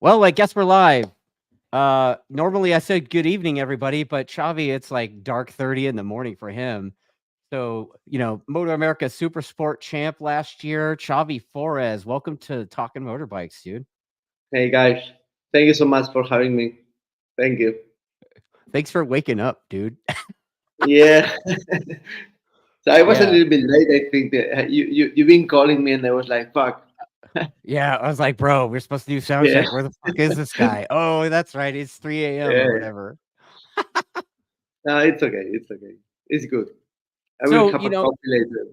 Well, I guess we're live. Normally I said good evening, everybody, but Xavi, it's like dark 30 in the morning for him. So, Motor America Super Sport champ last year, Xavi Fores. Welcome to Talkin Motorbikes, dude. Hey guys, thank you so much for having me. Thank you. Thanks for waking up, dude. Yeah, so I was a Yeah. little bit late. I think that you've been calling me, and I was like, "Fuck." Yeah. I was like, bro, we're supposed to do sound Yeah, check. Where the fuck is this guy? Oh, that's right. It's 3 a.m. or yeah. whatever. No, it's okay. It's okay. It's good. I will So, have a coffee later.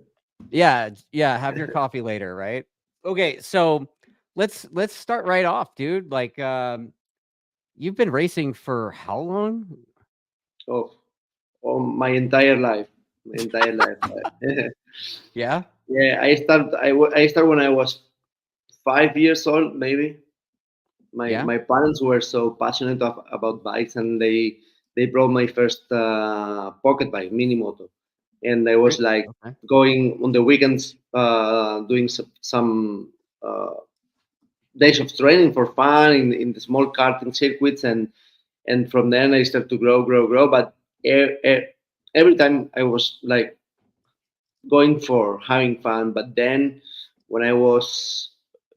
yeah, have your coffee later, right? Okay, so let's start right off, dude. You've been racing for how long? Of my entire life, my entire life. Yeah? Yeah, I start when I was 5 years old, maybe. My Yeah? my parents were so passionate about bikes, and they brought my first pocket bike, mini moto, and I was like Okay. going on the weekends, doing some days of training for fun in the small karting circuits, and from then I started to grow. But every time I was like going for having fun. But then when I was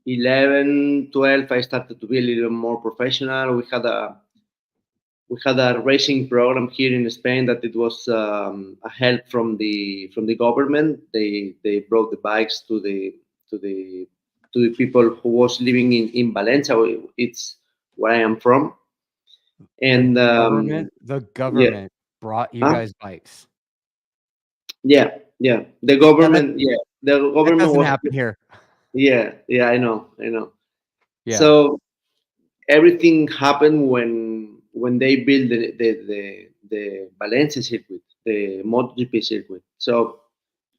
11, 12, I started to be a little more professional. We had a racing program here in Spain that it was a help from the government. They brought the bikes to the to the people who was living in Valencia. It's where I am from, The and the yeah, government brought you huh? guys bikes. Yeah. The Yeah, government, yeah, the that government doesn't was, happen here. yeah. I know. Yeah. So everything happened when they built the Valencia circuit, the MotoGP circuit. So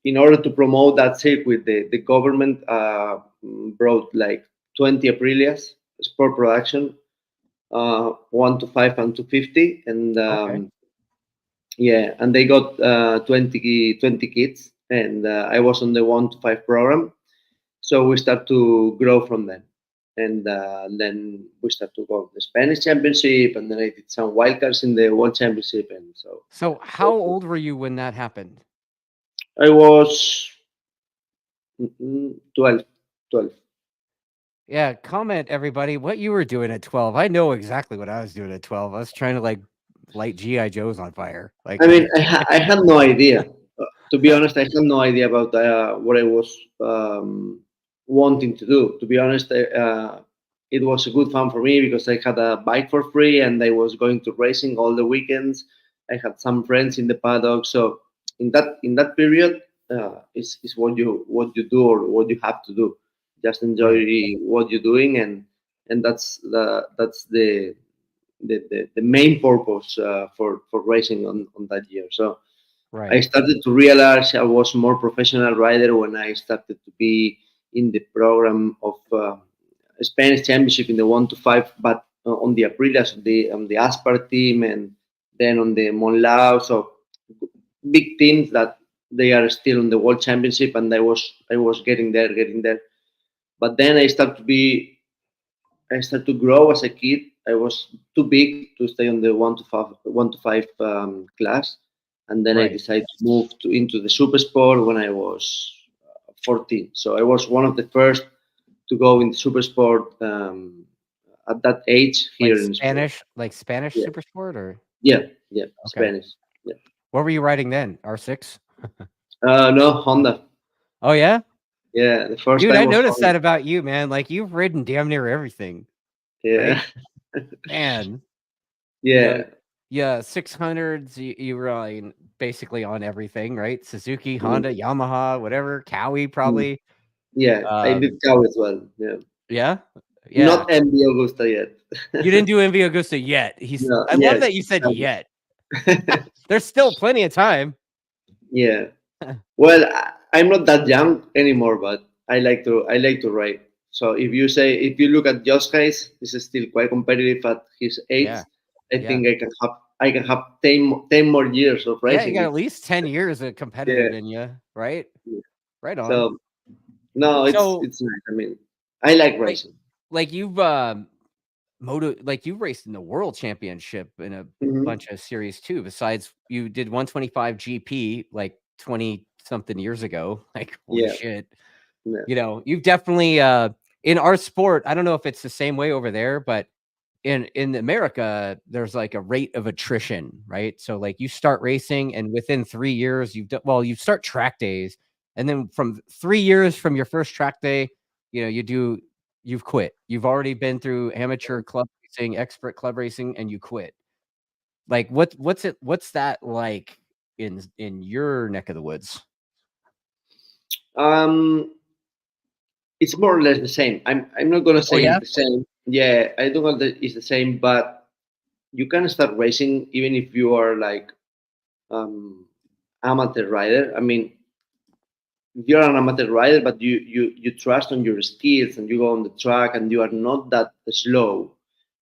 in order to promote that circuit, the government brought like 20 Aprilias, sport production, 1 to 5 and 250, and Okay. yeah, and they got 20 kids, and I was on the 1 to 5 program. So we start to grow from them. And then we start to go to the Spanish Championship, and then I did some wildcards in the World Championship. And so So how old were you when that happened? I was 12. 12. Yeah, comment everybody what you were doing at 12. I know exactly what I was doing at 12. I was trying to light GI Joes on fire. I mean, I had no idea. To be honest, I had no idea about what I was wanting to do. To be honest, it was a good fun for me because I had a bike for free and I was going to racing all the weekends. I had some friends in the paddock, so in that period, is what you do or what you have to do. Just enjoy Right. what you're doing, and that's the main purpose for racing on that year. So I Right. started to realize I was more professional rider when I started to be in the program of Spanish Championship in the 1 to 5, but on the Aprilias on the Aspar team, and then on the Monlau. So big teams that they are still on the World Championship, and I was getting there. But then I started to grow as a kid. I was too big to stay on the 1 to 5 class, and then I Right. decided to move into the super sport when I was 14. So I was one of the first to go in the super sport at that age here in Spain. Like Spanish Yeah, super sport or yeah, okay. Spanish. Yeah. What were you riding then? R6? No, Honda. Oh yeah? Yeah, the first Dude, time I was noticed Honda. that about you, man. Like you've ridden damn near everything, right? Yeah, Man, you know, yeah, yeah, 600s, you were on basically on everything, right? Suzuki, mm, Honda, Yamaha, whatever, Kawi mm, probably. yeah. I Um, did cow as well. Yeah, yeah, yeah. not MB Augusta yet. You didn't do MV Augusta yet. No, I love yes, that you said exactly. yet. There's still plenty of time. Yeah. Well, I'm not that young anymore, but I like to ride. So if you look at Josh Hayes, this is still quite competitive at his age. Yeah, I yeah, think I can have 10 more years of yeah. You racing. got at least 10 years of Yeah. competitive in you, right? Yeah. Right on. So no, it's So, it's nice. I mean, I like like, racing. like you've like you raced in the world championship in a Mhm. bunch of series too. Besides, you did 125 GP like 20 something years ago. Like, holy Yeah, shit. yeah. You know, you've definitely in our sport, I don't know if it's the same way over there, but in America, there's like a rate of attrition, right? So like you start racing and within 3 years, you start track days, and then from 3 years from your first track day, you know, you've quit. You've already been through amateur club racing, expert club racing, and you quit. Like what's that like in your neck of the woods? Um, it's more or less the same. I'm not gonna Oh say yeah? it's the same. Yeah, I don't know that it's the same, but you can start racing even if you are like um, amateur rider. I mean, you're an amateur rider, but you trust on your skills and you go on the track and you are not that slow.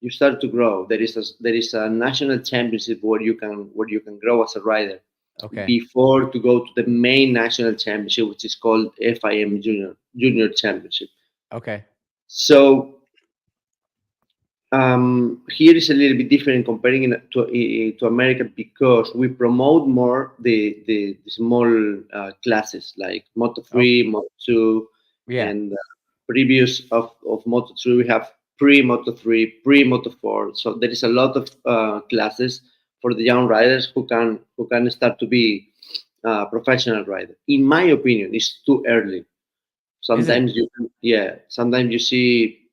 You start to grow. There is a national championship where you can grow as a rider Okay. before to go to the main national championship, which is called FIM Junior Championship. Okay. So here is a little bit different comparing to America because we promote more the small classes like Moto Oh, 3, Moto 2, yeah. and previous of Moto 3 we have pre Moto 3, pre Moto 4. So there is a lot of classes for the young riders who can start to be professional rider. In my opinion, it's too early. Is it? Sometimes you see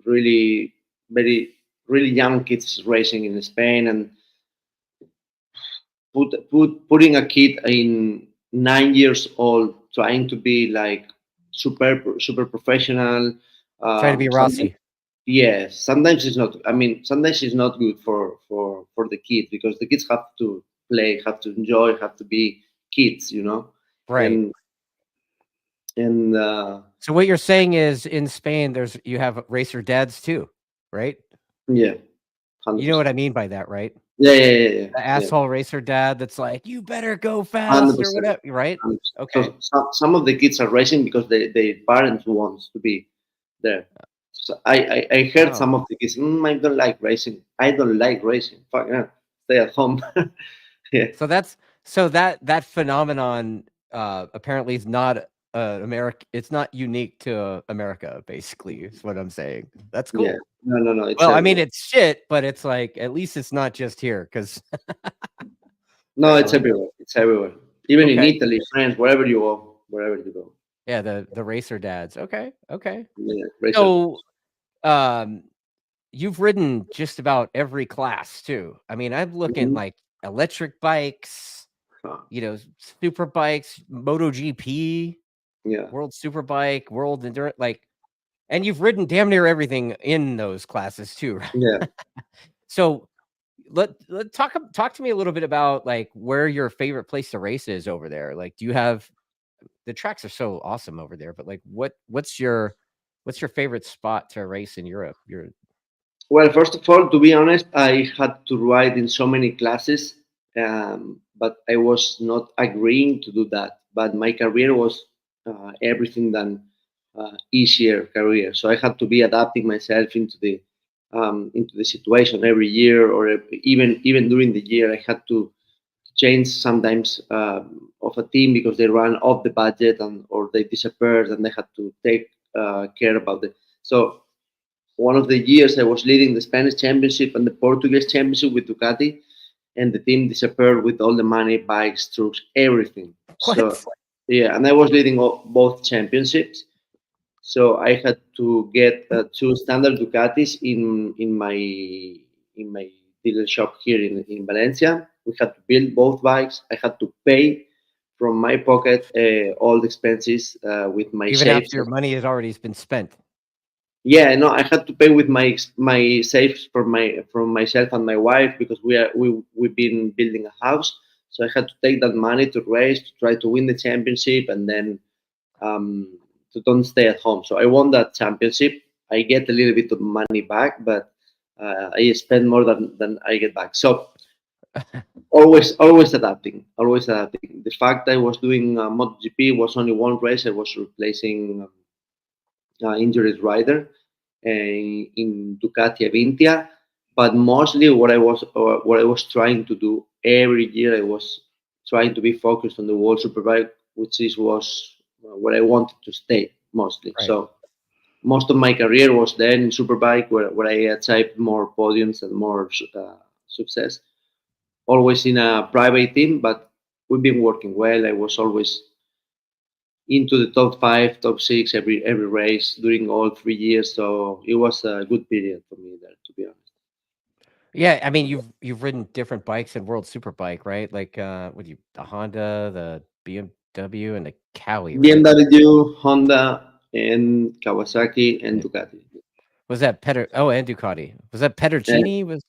really very really young kids racing in Spain and putting a kid in 9 years old trying to be like super professional. Try to be Sometimes, Rossi. yes, sometimes it's not. I mean, sometimes it's not good for the kids because the kids have to play, have to enjoy, have to be kids, Right. and and So what you're saying is in Spain, you have racer dads too, right? yeah, hundred You know what percent. I mean by that, right? Yeah, yeah, yeah, yeah, The yeah. asshole racer dad that's like, you better go Hundred fast or percent. whatever, right? Okay. So some of the kids are racing because their parents wants to be there. So I heard Oh. some of the kids, I don't like racing. I don't like racing. Fuck yeah. Stay at home. Yeah. So that phenomenon apparently is not America. It's not unique to America, basically, is what I'm saying. That's Yeah. cool. No, no, no. It's Well, I mean, everywhere. it's shit, but it's like at least it's not just here, because No, right it's on. everywhere. It's everywhere. Even in Okay. Italy, France, wherever you go, wherever you go. Yeah, the racer dads. Okay, okay. Yeah, racers. So um you've ridden just about every class too. I mean, I'm looking Mhm. like electric bikes, Ah, you know, super bikes, MotoGP, yeah, World Superbike, World Endurance, like, and you've ridden damn near everything in those classes too, right? yeah. So let talk to me a little bit about like where your favorite place to race is over there. Like, do you have the tracks are so awesome over there, but like, what's your favorite spot to race in Europe? Your Well, first of all, to be honest, I had to ride in so many classes, but I was not agreeing to do that. But my career was everything than easier career, so I had to be adapting myself into the situation every year, or even during the year, I had to change sometimes of a team because they ran off the budget and or they disappeared, and they had to take care about it. So one of the years I was leading the Spanish championship and the Portuguese championship with Ducati, and the team disappeared with all the money, bikes, trucks, everything. So what? yeah, and I was leading both championships. So I had to get two standard Ducatis in my dealer shop here in Valencia. We had to build both bikes. I had to pay from my pocket all the expenses with my Even after saves. your money has already been spent. Yeah, no, I had to pay with my saves from myself and my wife because we've been building a house. So I had to take that money to race to try to win the championship and then to don't stay at home. So I won that championship. I get a little bit of money back, but I spend more than I get back. So always adapting, always adapting. The fact I was doing MotoGP was only one race. I was replacing injured rider, in Ducati Avintia. But mostly, what I was trying to do every year, I was trying to be focused on the World Superbike, which was where I wanted to stay mostly. Right. So most of my career was there in Superbike, where I achieved more podiums and more success. Always in a private team, but we've been working well. I was always into the top five, top six every race during all 3 years. So it was a good period for me there, to be honest. Yeah, I mean, you've ridden different bikes in World Superbike, right? Like, what you the Honda, the BMW, and the Kawi, right? BMW, Honda, and Kawasaki and Yeah. Ducati. Was that Petter? Oh, and Ducati. Was that Uh, Petruccini? Was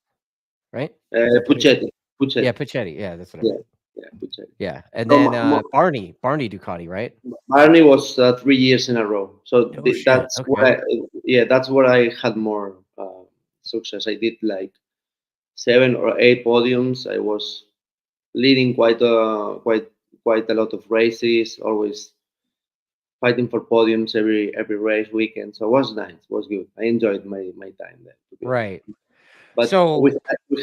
right? Was that Petter? Puccetti, Yeah, Puccetti, Puccetti. Yeah, that's what I yeah, meant. yeah, Puccetti. Yeah, and So then Barney Ducati, right? Barney was 3 years in a row. So Oh shit. that's what Okay. yeah, that's where I had more success. I did like 7 or 8 podiums. I was leading quite a lot of races, always fighting for podiums every race weekend. So it was nice, it was good. I enjoyed my time there, to be honest. Right. But So, we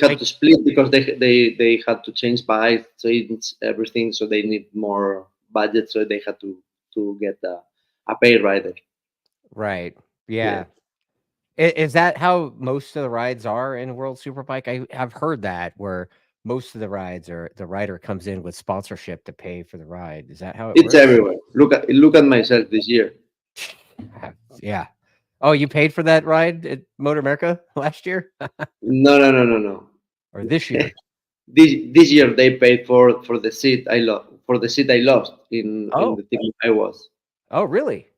had like, to split because they had to change bikes, change everything, so they need more budget. So they had to get a pay rider. right. Yeah, Yeah. Is that how most of the rides are in World Superbike? I've heard that where most of the rides are the rider comes in with sponsorship to pay for the ride. Is that how it it's works? everywhere. Look at myself this year. Yeah. Oh, you paid for that ride at Motor America last year No, no, no, no, no. or this year? This year they paid for the seat I lost, for the seat I lost in Oh, the team I was. oh, really?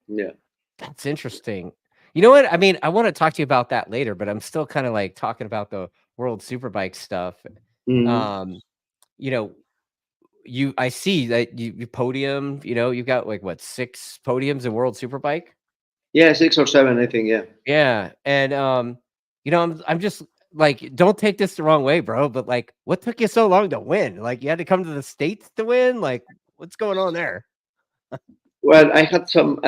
Yeah. That's interesting. You know what? I mean, I want to talk to you about that later, but I'm still kind of like talking about the World Superbike stuff. Hmm. Um, you know, I see that you podium, you've got like what, 6 podiums in World Superbike? Yeah, 6 or 7, I think. Yeah. Yeah. And I'm just like, don't take this the wrong way, bro, but like what took you so long to win? Like you had to come to the States to win? Like what's going on there? Well, I had some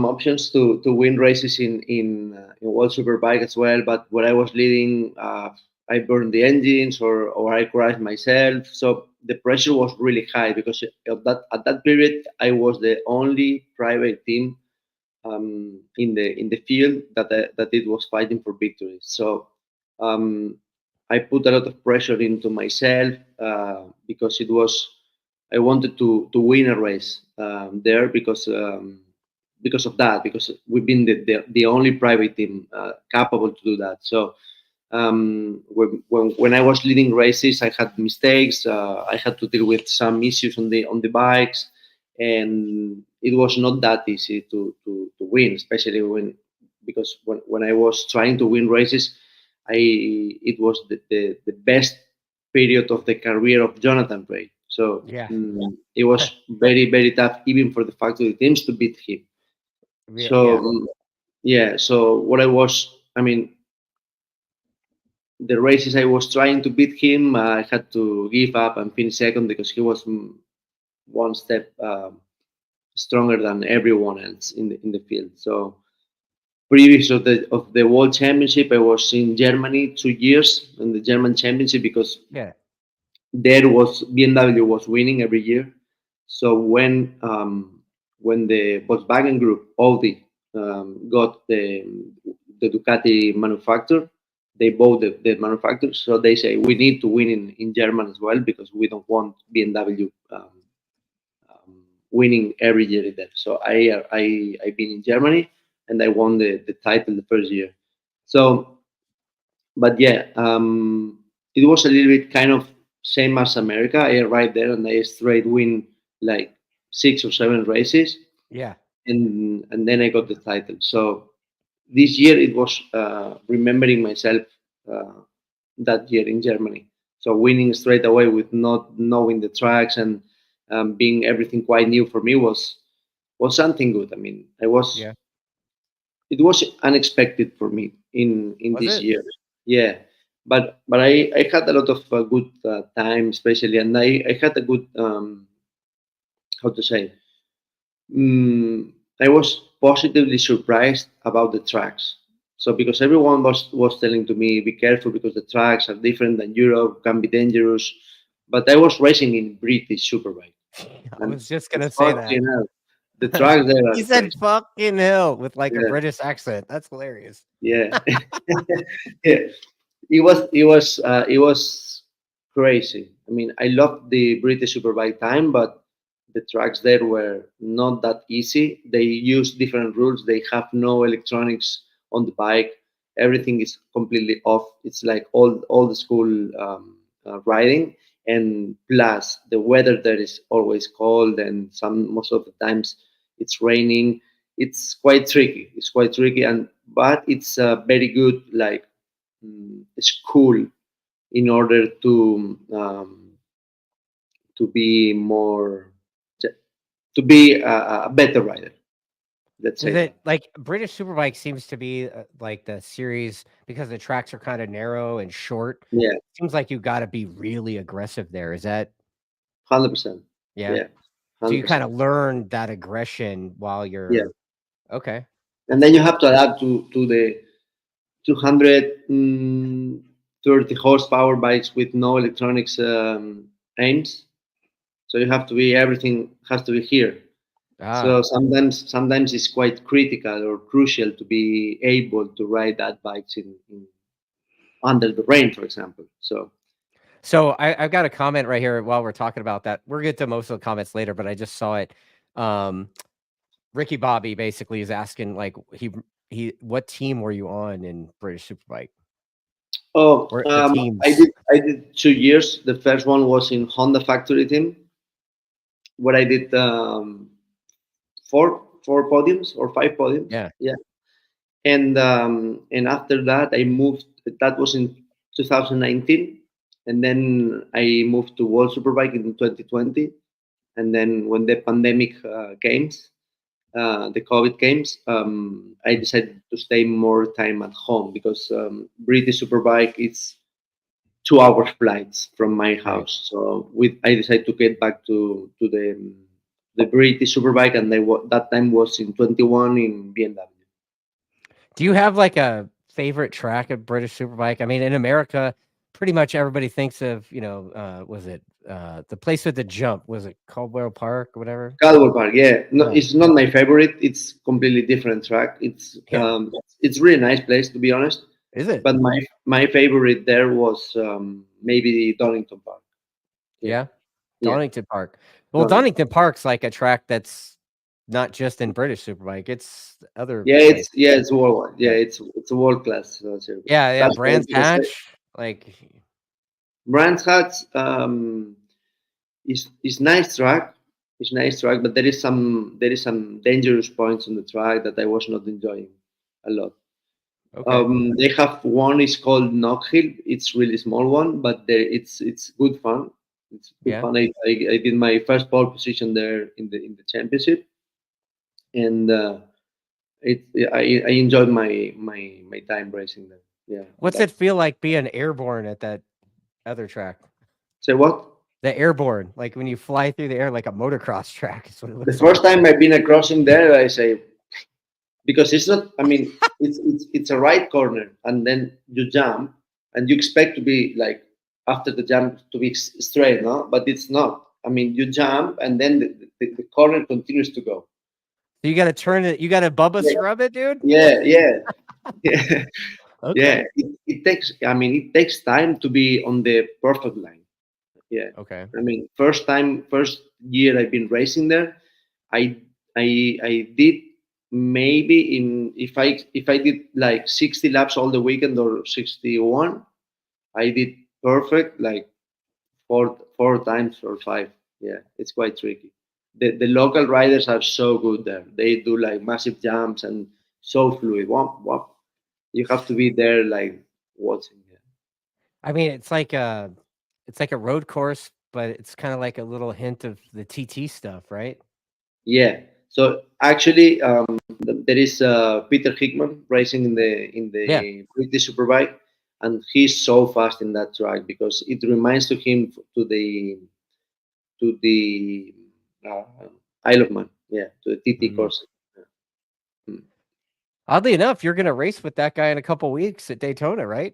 options to win races in World Superbike as well, but when I was leading, I burned the engines or I crashed myself. So the pressure was really high because at that period I was the only private team in the field that it was fighting for victory. So um, I put a lot of pressure into myself because it was I wanted to win a race there because of that, because we've been the only private team capable to do that. So when I was leading races, I had mistakes. I had to deal with some issues on the bikes, and it was not that easy to win, especially because when I was trying to win races, it was the best period of the career of Jonathan Ray. So Yeah. it was very very tough, even for the factory teams, to beat him. Yeah. So Yeah. yeah, so what I mean, the races I was trying to beat him, I had to give up and finish second because he was one step stronger than everyone else in the field. So previous of the World Championship, I was in Germany 2 years in the German Championship because Yeah. there was BMW was winning every year. So when the Volkswagen Group Audi got the Ducati manufacturer, they bought the manufacturer. So they say we need to win in German as well because we don't want BMW winning every year there. So I've been in Germany and I won the title the first year. So but yeah, it was a little bit kind of same as America. I arrived there and I straight win like 6 or 7 races, Yeah. and then I got the title. So this year it was remembering myself that year in Germany. So winning straight away with not knowing the tracks and being everything quite new for me was something good. I mean, Yeah. it was unexpected for me in Was this it? year. Yeah, but I had a lot of good time, especially, and I had a good how to say. I was positively surprised about the tracks. So because everyone was telling to me, be careful because the tracks are different than Europe, can be dangerous. But I was racing in British Superbike, I and was just gonna say that. fucking hell, the tracks there are He said crazy. fucking hell with like a Yeah, British accent. That's hilarious. yeah, yeah. It was crazy. I mean, I loved the British Superbike time, but the tracks there were not that easy. They use different rules. They have no electronics on the bike. Everything is completely off. It's like all the school riding, and plus the weather there is always cold, and most of the times it's raining. It's quite tricky. It's quite tricky, and but it's very good like school in order to be more to be a better rider. Let's Is say it that. like British Superbike seems to be like the series because the tracks are kind of narrow and short? Yeah, Seems like you got to be really aggressive there. Is that 100%. yeah? Yeah, So you kind 100%. of learn that aggression while Yeah, you're okay. and That's then you cool. have to adapt to the 230 horsepower bikes with no electronics aims. So you have to be everything has to be here. Ah, So sometimes it's quite critical or crucial to be able to ride that bikes in under the rain, for example. So so I've got a comment right here while we're talking about that. We'll get to most of the comments later, but I just saw it. Um, Ricky Bobby basically is asking like he what team were you on in British Superbike oh, or the I teams? did 2 years. The first one was in Honda factory team, where I did four podiums or 5 podiums. Yeah. Yeah, and after that I moved. That was in 2019, and then I moved to World Superbike in 2020. And then when the pandemic came, the COVID came, I decided to stay more time at home because British Superbike is 2 hour flights from my Right. house. So I decided to get back to the British Superbike, and that time was in 21 in BMW. Do you have like a favorite track of British Superbike? I mean, in America, pretty much everybody thinks of, was it the place with the jump? Was it Caldwell Park or whatever? Caldwell Park, yeah, no, Yeah. it's not my favorite. It's completely different track. Yeah. It's really nice place to be honest. Is it? But my favorite there was maybe Donington Park. Yeah, Yeah. yeah, Donington Park. Well, Donington. Donington Park's like a track that's not just in British Superbike, it's other places. Yeah, it's worldwide. Yeah, Yeah. it's a world class circuit. Yeah, yeah, That's why Brands because Hatch, like Brands Hatch is nice track. It's nice track, but there is some dangerous points on the track that I was not enjoying a lot. okay. They have one is called Knock Hill. It's really small one, but it's good fun. It's good Yeah. fun. I did my first pole position there in the championship, and it I enjoyed my time racing there. Yeah, What's that it feel like being airborne at that other track? say what? The airborne, like when you fly through the air like a motocross track is what it The looks like. first time I've been across in there, I say because it's not. I mean, it's a right corner, and then you jump, and you expect to be like after the jump to be straight, no? But it's not. I mean, you jump, and then the corner continues to go. So you gotta turn it you gotta Bubba Yeah, scrub it, dude? yeah, yeah, yeah. Yeah. Okay. It takes. I mean, it takes time to be on the perfect line. Yeah. Okay. I mean, first year I've been racing there, I I did maybe in if I did like 60 laps all the weekend or 61, I did perfect like four times or five. Yeah, it's quite tricky. The local riders are so good there. They do like massive jumps and so fluid. Womp, womp. You have to be there like watching. Yeah. I mean, it's like a road course, but it's kinda like a little hint of the TT stuff, right? Yeah. So actually, there is Peter Hickman racing in Yeah. the British Superbike, and he's so fast in that track because it reminds to him to the uh, Isle of Man. Yeah, to the TT Mm. course. Oddly enough, you're gonna race with that guy in a couple weeks at Daytona, right?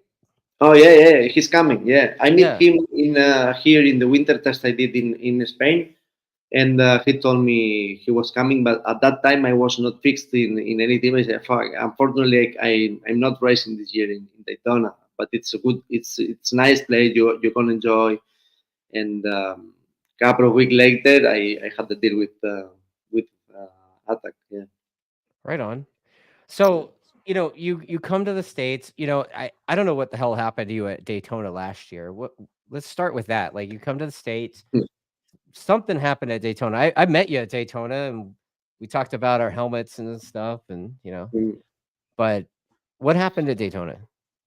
Oh yeah, he's coming. Yeah, I met Yeah. him in here in the winter test I did in Spain, and he told me he was coming. But at that time, I was not fixed in any team. I said, "Fuck, unfortunately, I'm not racing this year in Daytona, but it's a good, it's nice place. You're gonna enjoy." And couple of weeks later, I had to deal with Attack. Yeah. Right on. So, you come to the States, I don't know what the hell happened to you at Daytona last year. Let's start with that. Like you come to the States, something happened at Daytona. I met you at Daytona and we talked about our helmets and stuff and Mm. but what happened at Daytona?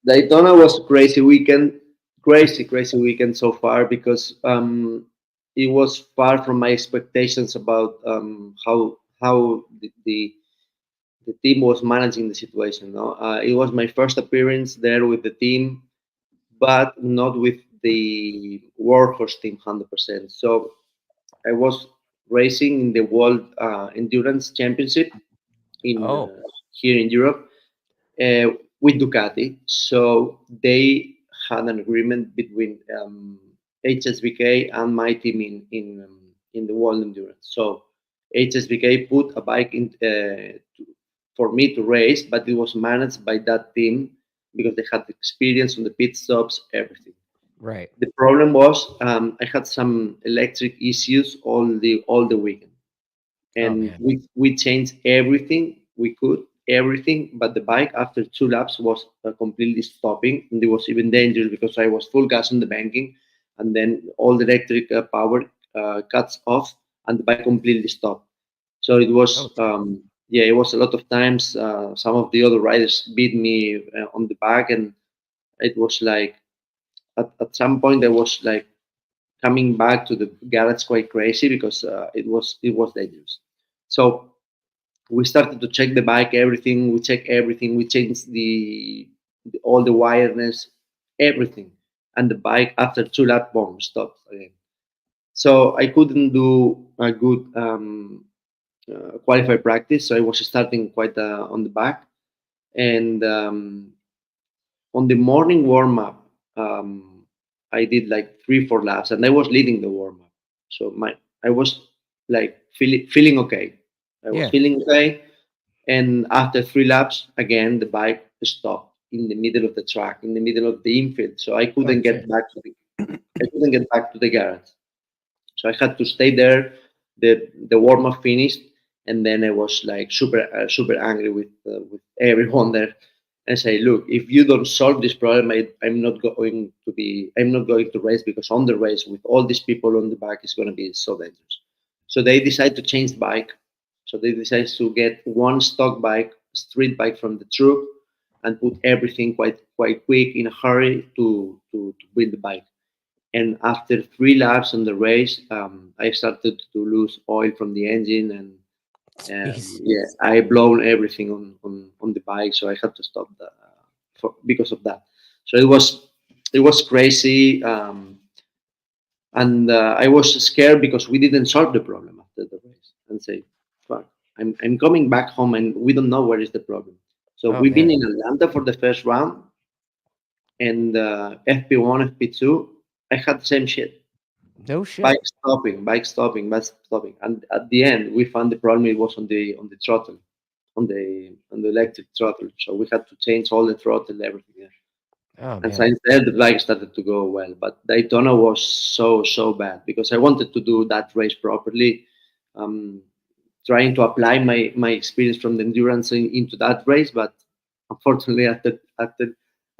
Daytona was a crazy weekend, crazy weekend so far because it was far from my expectations about how the team was managing the situation. No, it was my first appearance there with the team, but not with the workhorse team 100%. So I was racing in the World Endurance Championship in Oh, here in Europe uh, with Ducati. So they had an agreement between HSBK and my team in the World Endurance. So HSBK put a bike in for me to race, but it was managed by that team because they had experience on the pit stops, everything. right. The problem was I had some electric issues all the weekend, Oh and man. we changed everything we could, everything, but the bike after 2 laps was completely stopping, and it was even dangerous because I was full gas on the banking, and then all the electric power cuts off, and the bike completely stopped. So it Oh, was yeah, it was a lot of times. Some of the other riders beat me on the back, and it was like at some point I was like coming back to the garage quite crazy because it was dangerous. So we started to check the bike, everything. We check everything. We changed all the wireless, everything, and the bike after 2 lap bomb stopped again. So I couldn't do a good qualified practice. So I was starting quite on the back, and on the morning warm up, I did like 3 4 laps, and I was leading the warm up. So I was like feeling okay. I was yeah. feeling okay, and after 3 laps, again the bike stopped in the middle of the track, in the middle of the infield. So I Oh couldn't get shit. back to the garage. So I had to stay there. The warm up finished, and then I was like super angry with everyone there, and say, look, if you don't solve this problem, I'm not going to race because on the race with all these people on the back is going to be so dangerous. So they decide to change the bike. So they decide to get one stock bike, street bike from the truck, and put everything quite quick in a hurry to build the bike. And after 3 laps on the race, I started to lose oil from the engine, and Jeez. yeah, I blown everything on the bike, so I had to stop because of that. So it was crazy, and I was scared because we didn't solve the problem after the race, and say, "Fuck, I'm coming back home, and we don't know where is the problem." So Oh we've been man. in Atlanta for the first round, and FP1, FP2, I had the same shit. No Bike shit. stopping, bike stopping, and at the end we found the problem. It was on the throttle, on the electric throttle. So we had to change all the throttle, everything. Yeah. Oh And man. since then the bike started to go well. But Daytona was so bad because I wanted to do that race properly, um, trying to apply my experience from the endurance into that race. But unfortunately, after I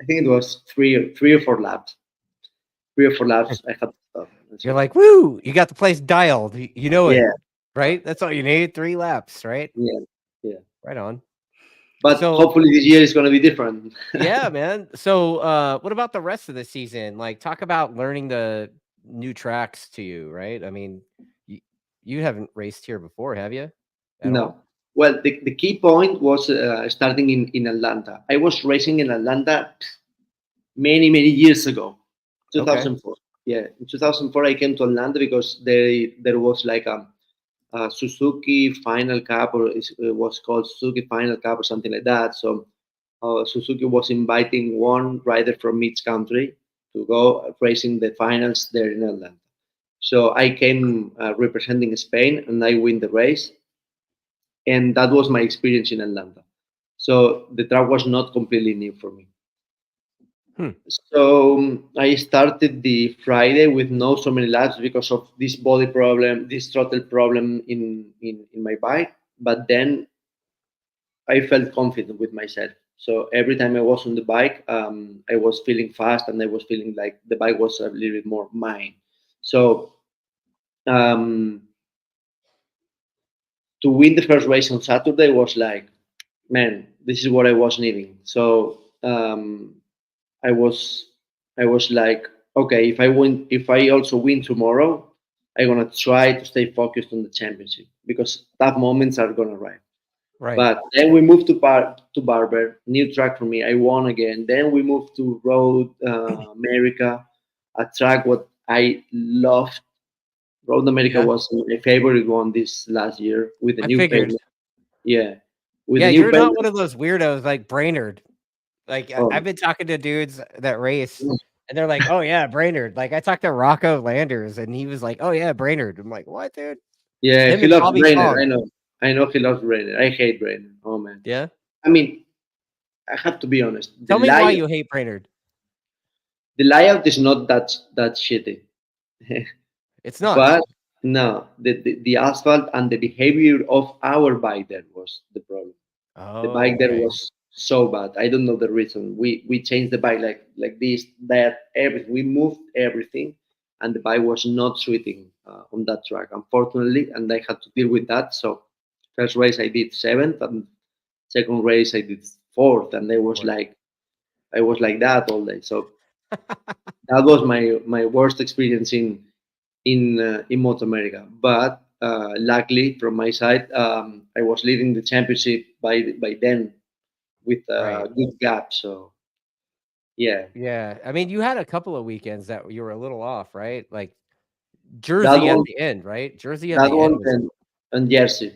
think it was three or four laps, I had to stop and You're say, like, "Woo, you got the place dialed. You know it, yeah, right? That's all you need, 3 laps, right? yeah, yeah. Right on." But So, hopefully this year is going to be different. yeah, man. So, what about the rest of the season? Like, talk about learning the new tracks to you, right? I mean, you you haven't raced here before, have you? At No. all? Well, the key point was starting in Atlanta. I was racing in Atlanta many years ago, Okay. 2004. Yeah, in 2004 I came to Atlanta because there was like Suzuki Final Cup, or it was called Suzuki Final Cup or something like that. So Suzuki was inviting one rider from each country to go racing the finals there in Atlanta. So I came representing Spain, and I win the race, and that was my experience in Atlanta. So the track was not completely new for me. Hmm. So I started the Friday with no so many laps because of this body problem, this throttle problem in my bike. But then I felt confident with myself. So every time I was on the bike, I was feeling fast, and I was feeling like the bike was a little bit more mine. So um, to win the first race on Saturday was like, man, this is what I was needing. So I was I was like, okay, if I also win tomorrow, I'm gonna try to stay focused on the championship because tough moments are gonna arrive. Right. But then we moved to Barber, new track for me. I won again. Then we moved to Road America, a track what I loved. Road America Yeah. was my favorite one this last year with the I new figured. pavement. Yeah, with Yeah, the new you're not one pavement. of those weirdos like Brainerd. Like I've Oh, been talking to dudes that race, and they're like, "Oh yeah, Brainerd." Like I talked to Rocco Landers, and he was like, "Oh yeah, Brainerd." I'm like, "What, dude?" yeah, Him he and loves Bobby Brainer. I Fong. know. I know he loves Brainer. I hate Brainer. Oh man. Yeah. I mean, I have to be honest. Tell me why you hate Brainerd. The layout is not that shitty. It's not. But no, the asphalt and the behavior of our bike there was the problem. The Oh, bike there okay. was so bad. I don't know the reason. We changed the bike like this, that, everything. We moved everything, and the bike was not suiting on that track, unfortunately, and I had to deal with that. So first race I did seventh, and second race I did fourth, and Or- I was like that all day. So that was my worst experience in Moto America. But luckily, from my side, I was leading the championship by then with Right. a good gap. So yeah, Yeah. I mean, you had a couple of weekends that you were a little off, right? Like that Jersey at one, the end, right? Jersey at that the end one, was and Jersey,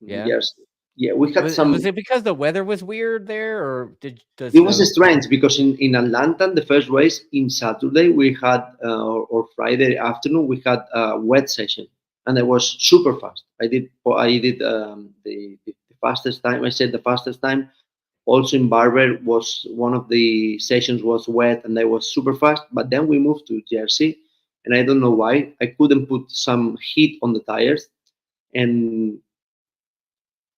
yeah. Jersey. Yeah, we had Was some. it because the weather was weird there, or does It was the strange because in Atlanta, the first race in Saturday, we had, or Friday afternoon, we had a wet session, and I was super fast. I did the fastest time. I said the fastest time. Also in Barber was one of the sessions was wet, and I was super fast. But then we moved to Jersey, and I don't know why I couldn't put some heat on the tires, and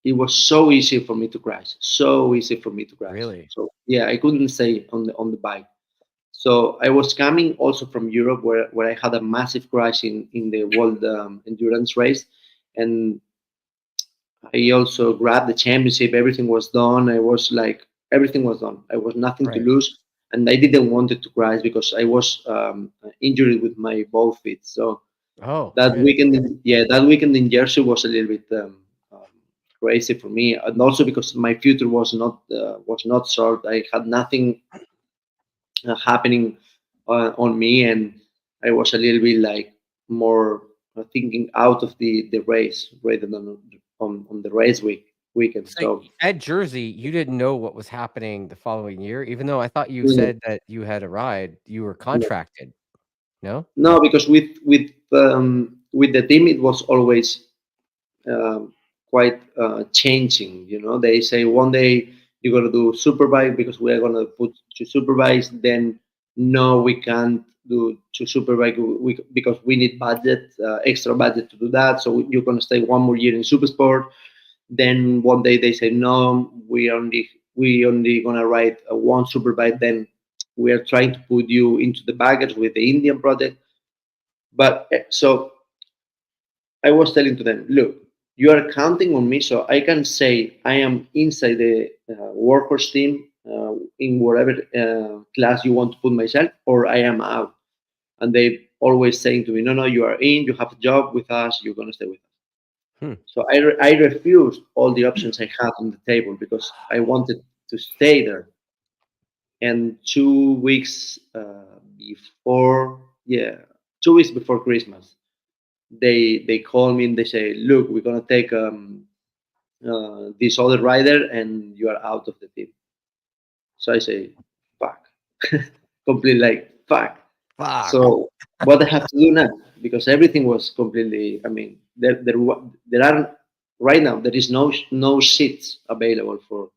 it was so easy for me to crash. So easy for me to crash. really? So yeah, I couldn't stay on the bike. So I was coming also from Europe, where I had a massive crash in the World Endurance race, and I also grabbed the championship. Everything was done. I was like, everything was done. I was nothing to Right. lose, and I didn't want it to crash because I was injured with my both feet. So Oh, that shit. weekend, Okay. yeah, that weekend in Jersey was a little bit crazy for me, and also because my future was not solved. I had nothing happening on me, and I was a little bit like more thinking out of the race rather than on the weekend. So So at Jersey, you didn't know what was happening the following year, even though I thought you mm, said that you had a ride, you were no, contracted. No? no, because with the team it was always quite changing. You know, they say one day you're gonna do Superbike because we are gonna put to Superbikes. Then no, we can't do to Superbike because we need budget, extra budget to do that. So you're gonna stay one more year in Supersport. Then one day they say no, we only gonna ride one Superbike. Then we are trying to put you into the baggage with the Indian project. But so I was telling to them, look, you are counting on me, so I can say I am inside the workers team in whatever class you want to put myself, or I am out. And they always saying to me, no, no, you are in, you have a job with us, you're gonna stay with us. Hmm. So I refused all the options I had on the table because I wanted to stay there. And 2 weeks before, yeah, 2 weeks before Christmas, they call me and they say, look, we're gonna take this other rider and you are out of the team. So I say, fuck, completely like fuck. Fuck. So what I have to do now, because everything was completely. I mean, there are right now there is no seats available for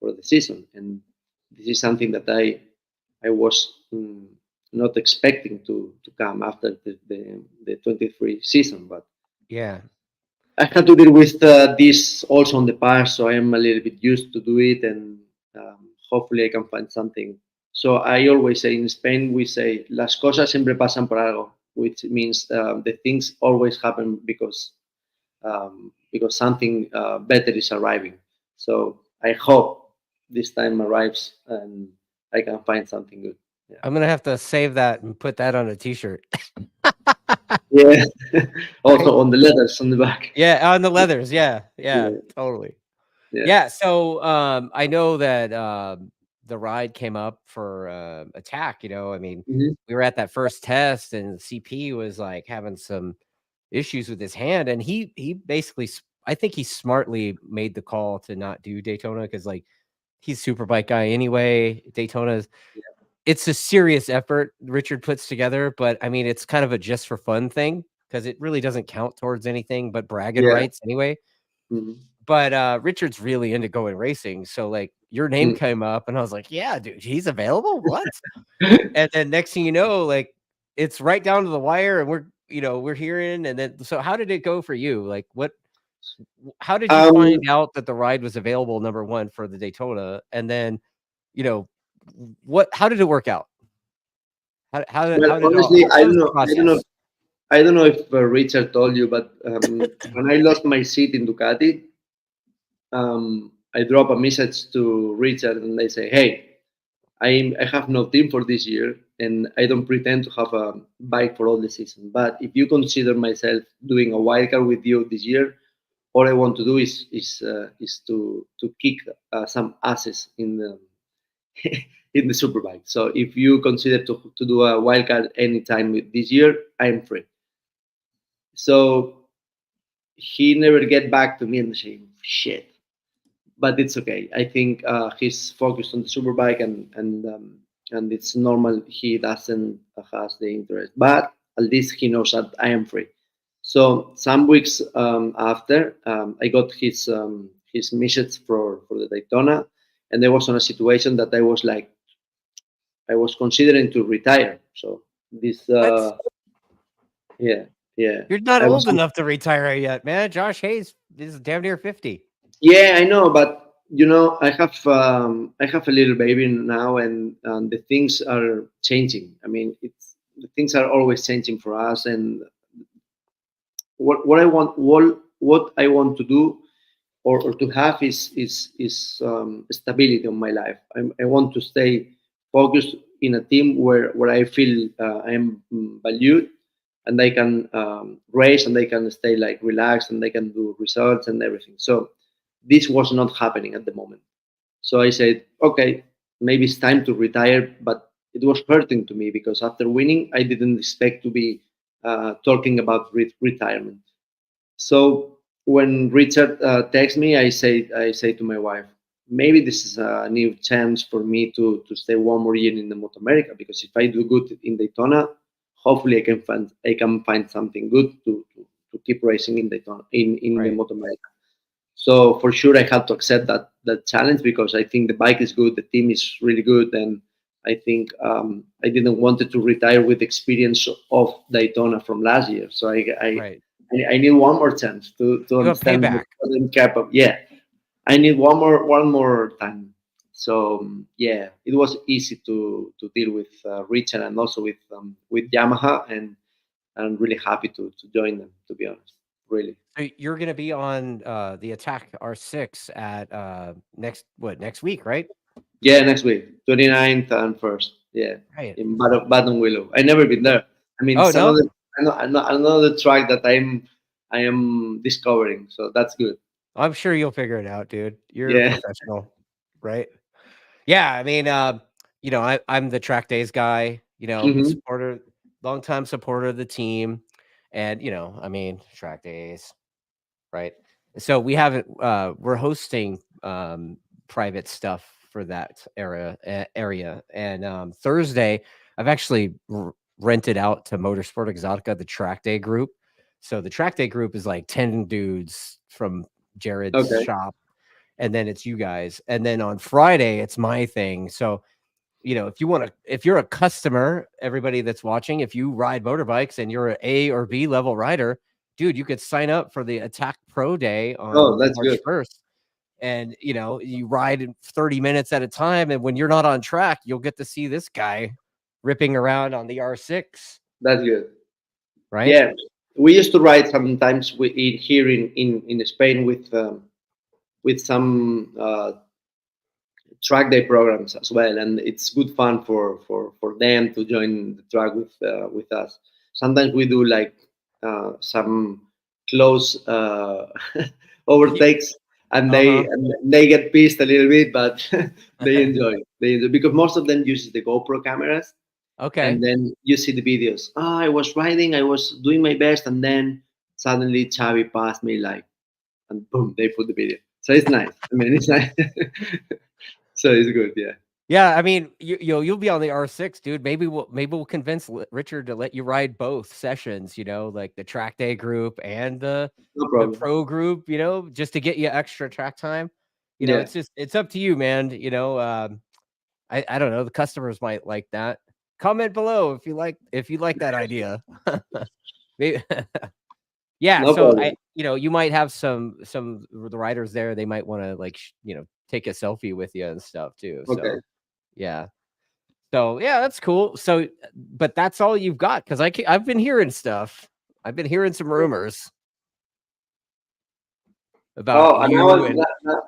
the season, and this is something that I was not expecting to come after the 23 season, but Yeah. I had to deal with this also in the past, so I am a little bit used to do it, and hopefully I can find something. So I always say in Spain we say las cosas siempre pasan por algo, which means the things always happen because something better is arriving. So I hope this time arrives and I can find something good. Yeah. I'm gonna have to save that and put that on a t-shirt. Yeah. Right? Also on the letters on the back. Yeah, on the leathers. Yeah, yeah, Yeah. totally. Yeah. Yeah, so I know that the ride came up for attack, I mean, Mhm. we were at that first test and CP was like having some issues with his hand and he basically I think he smartly made the call to not do Daytona because like he's Superbike guy anyway. Daytona's it's a serious effort Richard puts together, but I mean it's kind of a just for fun thing because it really doesn't count towards anything but bragging Yeah. rights anyway. Mhm. But, Richard's really into going racing, so, like, your name Mm. came up, and I was like, "Yeah, dude, he's available? What?" And then next thing you know, like, it's right down to the wire, and we're hearing, and then so how did it go for you? Like, how did you Um, find out that the ride was available, number 1, for the Daytona? And then, you know, how did it work out? well, How did it all honestly, I what don't was the know. process? I don't know if Richard told you, but when I lost my seat in Ducati, I drop a message to Richard and I say, "Hey, I have no team for this year, and I don't pretend to have a bike for all the season. But if you consider myself doing a wildcard with you this year, all I want to do is to kick some asses in the in the Superbike. So if you consider to do a wildcard anytime with this year, I'm free." So he never get back to me and say, "Shit." But it's okay. I think he's focused on the Superbike and it's normal he doesn't has the interest. But at least he knows that I am free. So some weeks after, I got his message for the Daytona, and there was on a situation that I was like I was considering to retire. So this What? yeah, yeah, You're not I was. old enough to retire yet, man. Josh Hayes is damn near 50. Yeah, I know, but I have a little baby now, and the things are changing. I mean, it's the things are always changing for us, and what I want to do or to have is stability on my life. I want to stay focused in a team where I feel I am valued, and they can race and they can stay like relaxed and they can do results and everything. So this was not happening at the moment. So I said, okay, maybe it's time to retire, but it was hurting to me because after winning, I didn't expect to be talking about retirement. So when Richard texts me, I say to my wife, maybe this is a new chance for me to stay one more year in the Moto America because if I do good in Daytona, hopefully I can find something good to keep racing in Daytona in the Right. Moto America. So for sure, I had to accept that challenge because I think the bike is good, the team is really good, and I think I didn't want to retire with experience of Daytona from last year. So Right. I need one more chance to You have understand payback. what I'm capable. Yeah, I need one more time. So yeah, it was easy to deal with Richard and also with Yamaha, and I'm really happy to join them. To be honest, really. So you're gonna be on the Attack R6 at next week, right? Yeah, next week, 29th and 1st. Yeah, Right. in Baton Willow. I never been there. I mean, Oh no? another track that I am discovering. So that's good. I'm sure you'll figure it out, dude. You're a Yeah. professional, right? Yeah, I mean, I'm the track days guy, Hmm. supporter, longtime supporter of the team. And I mean, track days, right? So we haven't. We're hosting private stuff for that area, and Thursday I've actually rented out to Motorsport Exotica the track day group. So the track day group is like 10 dudes from Jared's Okay. shop, and then it's you guys, and then on Friday it's my thing. So if you're a customer, everybody that's watching, if you ride motorbikes and you're an A or B level rider, dude, you could sign up for the Attack Pro Day Oh, on that's March good. 1st. And you ride in 30 minutes at a time, and when you're not on track, you'll get to see this guy ripping around on the R6, That's good. right? Yeah, we used to ride sometimes here in Spain with some track day programs as well, and it's good fun for them to join the track with us. Sometimes we do like some close overtakes, and they Uh-huh. and they get pissed a little bit, but they enjoy. They enjoy because most of them use the GoPro cameras, Okay. and then you see the videos. Ah, I was riding, I was doing my best, and then suddenly Xavi passed me, like, and boom, they put the video. So it's nice. I mean, it's nice. So it's good, yeah. Yeah, I mean, you'll be on the R6, dude. Maybe we'll convince Richard to let you ride both sessions, like the track day group and the No the problem. pro group, just to get you extra track time. Yeah. It's up to you, man. I don't know. The customers might like that. Comment below if you like that idea. Maybe- yeah, No so problem. you might have some of the riders there. They might want to like take a selfie with you and stuff too. Okay. So yeah. So yeah, that's cool. So, but that's all you've got because I've been hearing stuff. I've been hearing some rumors about Oh, and you and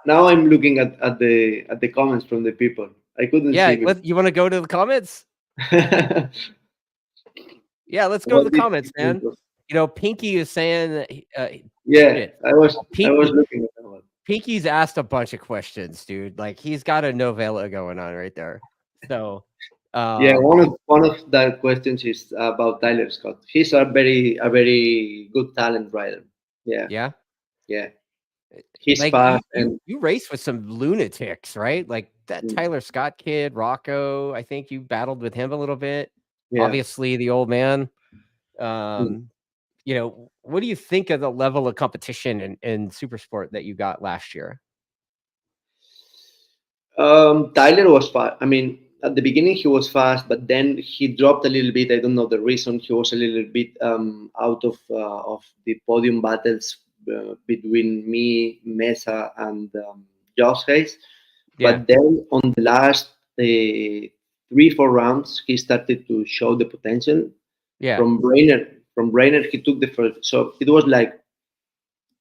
now I'm looking at the comments from the people. I couldn't yeah. see before. You want to go to the comments? Yeah, let's go to the What did comments, man. people- Pinky is saying that Yeah, shit. I was Pinky looking at that one. Pinky's asked a bunch of questions, dude. Like he's got a novella going on right there. So, Yeah, um, one of the questions is about Tyler Scott. He's a very good talent rider. Yeah, yeah, yeah. He's like you fast you and you race with some lunatics, right? Like that mm, Tyler Scott kid, Rocco. I think you battled with him a little bit. yeah. Obviously, the old man. Mm. Um, what do you think of the level of competition in super sport that you got last year? Tyler was fast. I mean, at the beginning he was fast, but then he dropped a little bit. I don't know the reason. He was a little bit out of the podium battles between me, Mesa, and Josh Hayes. Yeah, But then on the last 3-4 rounds, he started to show the potential. yeah, From Brainer, he took the first. So it was like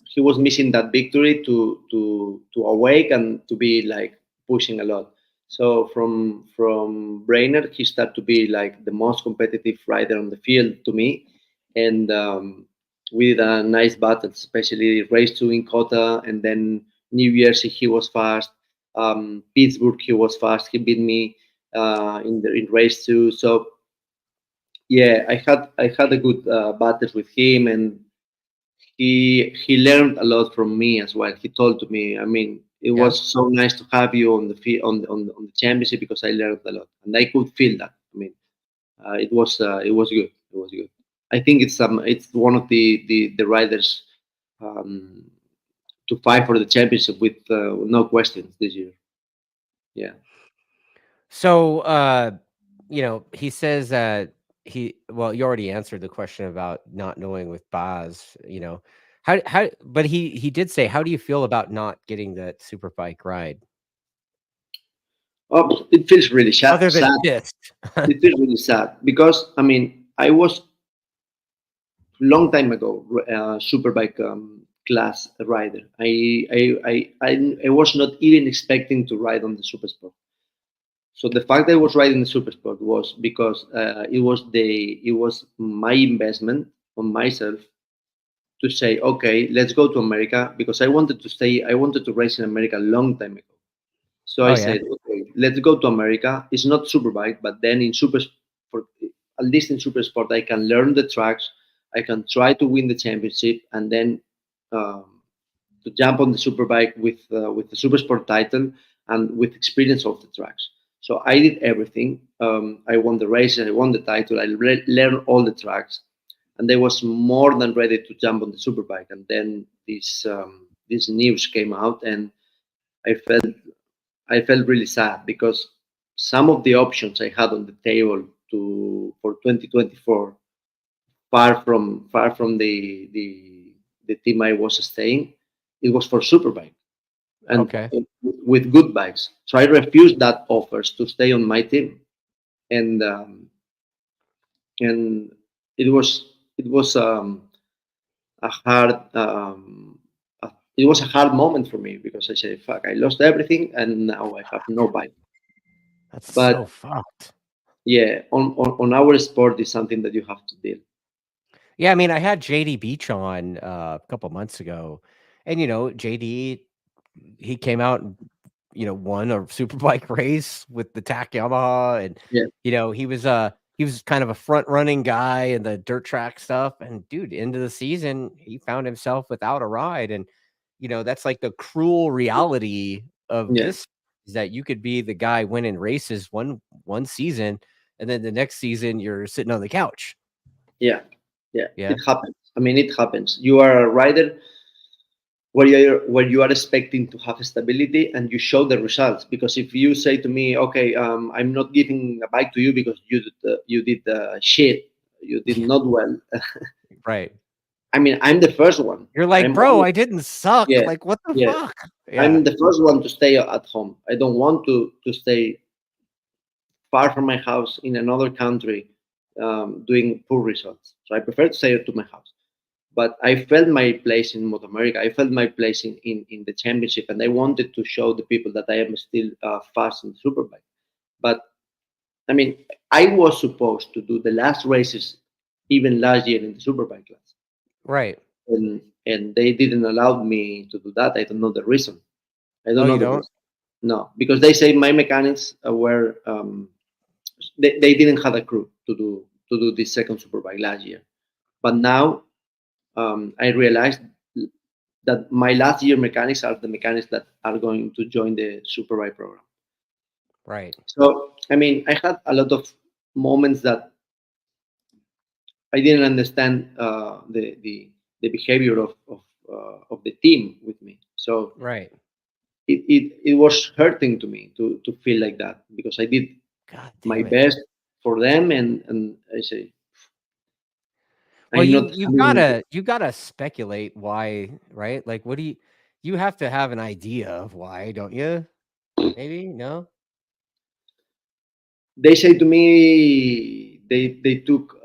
he was missing that victory to awake and to be like pushing a lot. So from Brainerd, he started to be like the most competitive rider on the field to me, and we did a nice battle, especially race two in Kota, and then New Jersey he was fast. Pittsburgh he was fast. He beat me in race two. So yeah, I had a good battle with him, and he learned a lot from me as well. He told to me, I mean, it yeah. was so nice to have you on the on the championship because I learned a lot, and I could feel that. I mean, it was good. It was good. I think it's one of the riders um, to fight for the championship with no questions this year. Yeah. So, he says that well, you already answered the question about not knowing with Baz, but he did say, how do you feel about not getting that super bike ride? Oh, it feels really Other than sad. pissed. It feels really sad because I mean I was long time ago superbike class rider. I was not even expecting to ride on the supersport. So the fact that I was riding the supersport was because it was my investment on myself to say, okay, let's go to America because I wanted to race in America a long time ago. So I Oh yeah. said, okay, let's go to America. It's not superbike, but then in super, for, at least in super sport, I can learn the tracks. I can try to win the championship, and then to jump on the superbike with the super sport title and with experience of the tracks. So I did everything. I won the races, I won the title, I learned all the tracks, and I was more than ready to jump on the superbike. And then this news came out, and I felt I felt really sad because some of the options I had on the table for 2024, far from the team I was staying, it was for Superbike and Okay. with good bikes. So I refused that offers to stay on my team, and and it was a hard it was a hard moment for me because I said, "Fuck, I lost everything, and now I have no bike." That's so But fucked. yeah, on our sport is something that you have to deal. Yeah, I mean, I had JD Beach on a couple months ago, and JD, he came out and won a superbike race with the TackYamaha, and Yeah, he was kind of a front running guy in the dirt track stuff. And dude, into the season, he found himself without a ride, and that's like the cruel reality of yeah, this, is that you could be the guy winning races one season, and then the next season you're sitting on the couch. yeah, yeah. Yeah. It happens. I mean, it happens. You are a rider where you are expecting to have stability, and you show the results. Because if you say to me, "Okay, I'm not giving a bike to you because you did shit, you did not well," Right. I mean, I'm the first one. You're like, I'm "Bro, always, I didn't suck, yeah, like, what the yeah. fuck?" Yeah, I'm the first one to stay at home. I don't want to stay far from my house in another country doing poor results. So I prefer to stay to my house. But I felt my place in Moto America. I felt my place in the championship, and I wanted to show the people that I am still fast in the Superbike. But I mean, I was supposed to do the last races even last year in the Superbike class, right. and they didn't allow me to do that. I don't know the reason. I don't Oh, know you the don't? reason. No, because they say my mechanics were they didn't have a crew to do this second Superbike last year. But now I realized that my last year mechanics are the mechanics that are going to join the Superbike program. Right. So I mean, I had a lot of moments that I didn't understand the behavior of the team with me. So Right. it was hurting to me to feel like that because I did God my damn it. best for them, and I say Well, I'm not you've having. gotta speculate why, right? Like, what do you have to have an idea of why, don't you? Maybe? No? They say to me they took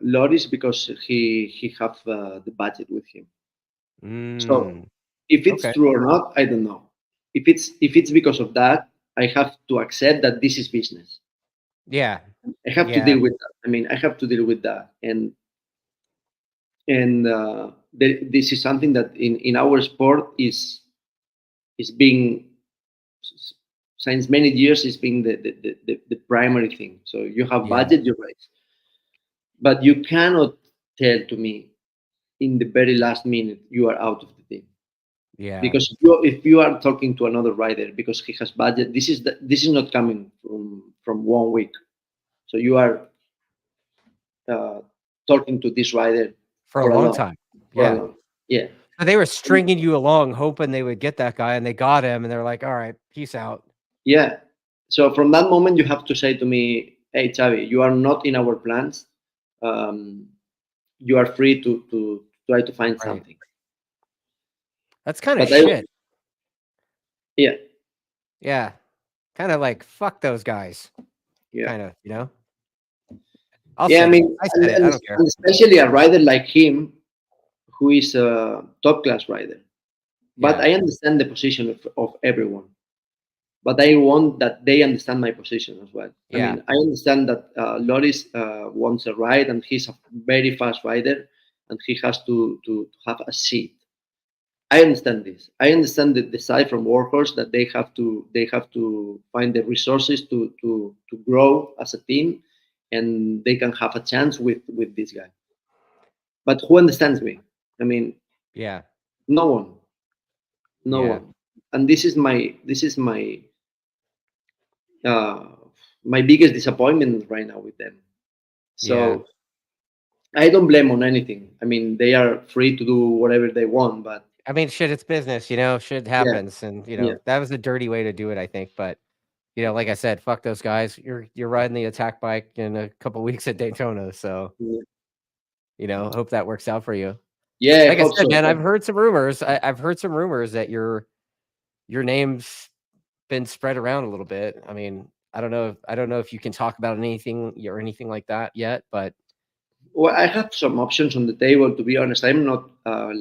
Loris because he have the budget with him. So Mm, if it's okay. true or not, I don't know. If it's because of that, I have to accept that this is business. Yeah. I have to Yeah. deal with that. I mean, I have to deal with that, and this is something that in our sport is being since many years is being the primary thing. So you have Yeah. budget, you race, but you cannot tell to me in the very last minute you are out of the team. Yeah. Because if you are talking to another rider because he has budget, this is not coming from 1 week. So you are uh, talking to this rider For a for a long long, time. for a Yeah. long, yeah. So they were stringing you along hoping they would get that guy, and they got him, and they're like, "Alright, peace out." Yeah. So from that moment, you have to say to me, "Hey, Xavi, you are not in our plans. Um, you are free to try to find Right. something." That's kinda But I, shit. yeah, Yeah. Kinda like, "Fuck those guys." yeah, Kinda, you know? I'll yeah. I say it. mean, I and, said it. I and, don't care. and especially a rider like him, who is a top class rider. But Yeah. I understand the position of everyone. But I want that they understand my position as well. I Yeah. mean, I understand that Loris wants a ride, and he's a very fast rider, and he has to have a seat. I understand this. I understand the side from workers that they have to find the resources to grow as a team, and they can have a chance with this guy. but who understands me? I mean, Yeah. no one, no Yeah. one. And this is uh, my biggest disappointment right now with them. Yeah. So I don't blame on anything. I mean, they are free to do whatever they want, but I mean, shit, it's business, shit yeah, happens. And, yeah, that was a dirty way to do it, I think. But, like I said, fuck those guys. You're riding the attack bike in a couple weeks at Daytona. So, yeah. hope that works out for you. Yeah, I Like I hope said, so. man, I've heard some rumors. I've heard some rumors that your name's been spread around a little bit. I mean, I don't know if you can talk about anything or anything like that yet, but Well, I have some options on the table. To be honest, I'm not uh,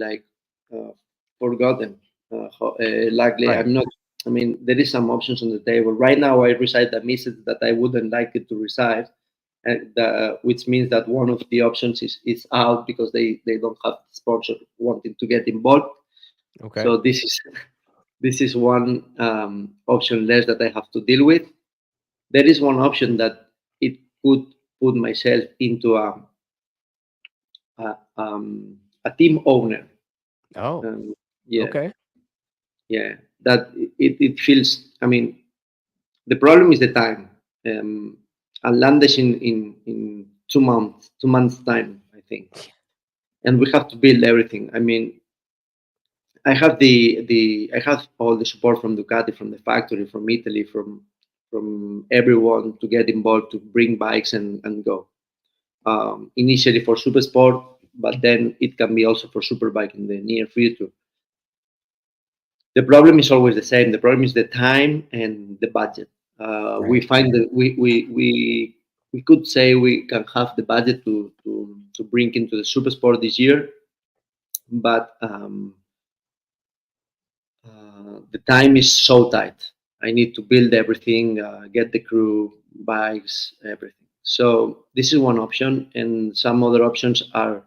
forgotten. Luckily, right. I'm not. I mean, there is some options on the table right now. I reside a message that I wouldn't like it to reside, and which means that one of the options is out because they don't have the sponsor wanting to get involved. Okay. So this is one option less that I have to deal with. There is one option that it could put myself into a team owner. Oh, Um, yeah, okay. yeah. That it feels. I mean, the problem is the time. I'll land this in 2 months, 2 months time, I think, and we have to build everything. I mean, I have all the support from Ducati, from the factory, from Italy, from everyone to get involved to bring bikes and go. Initially for super sport, but then it can be also for superbike in the near future. The problem is always the same. The problem is the time and the budget. We Right. find that we could say we can have the budget to bring into the super sport this year, but the time is so tight. I need to build everything, get the crew, bikes, everything. So this is one option, and some other options are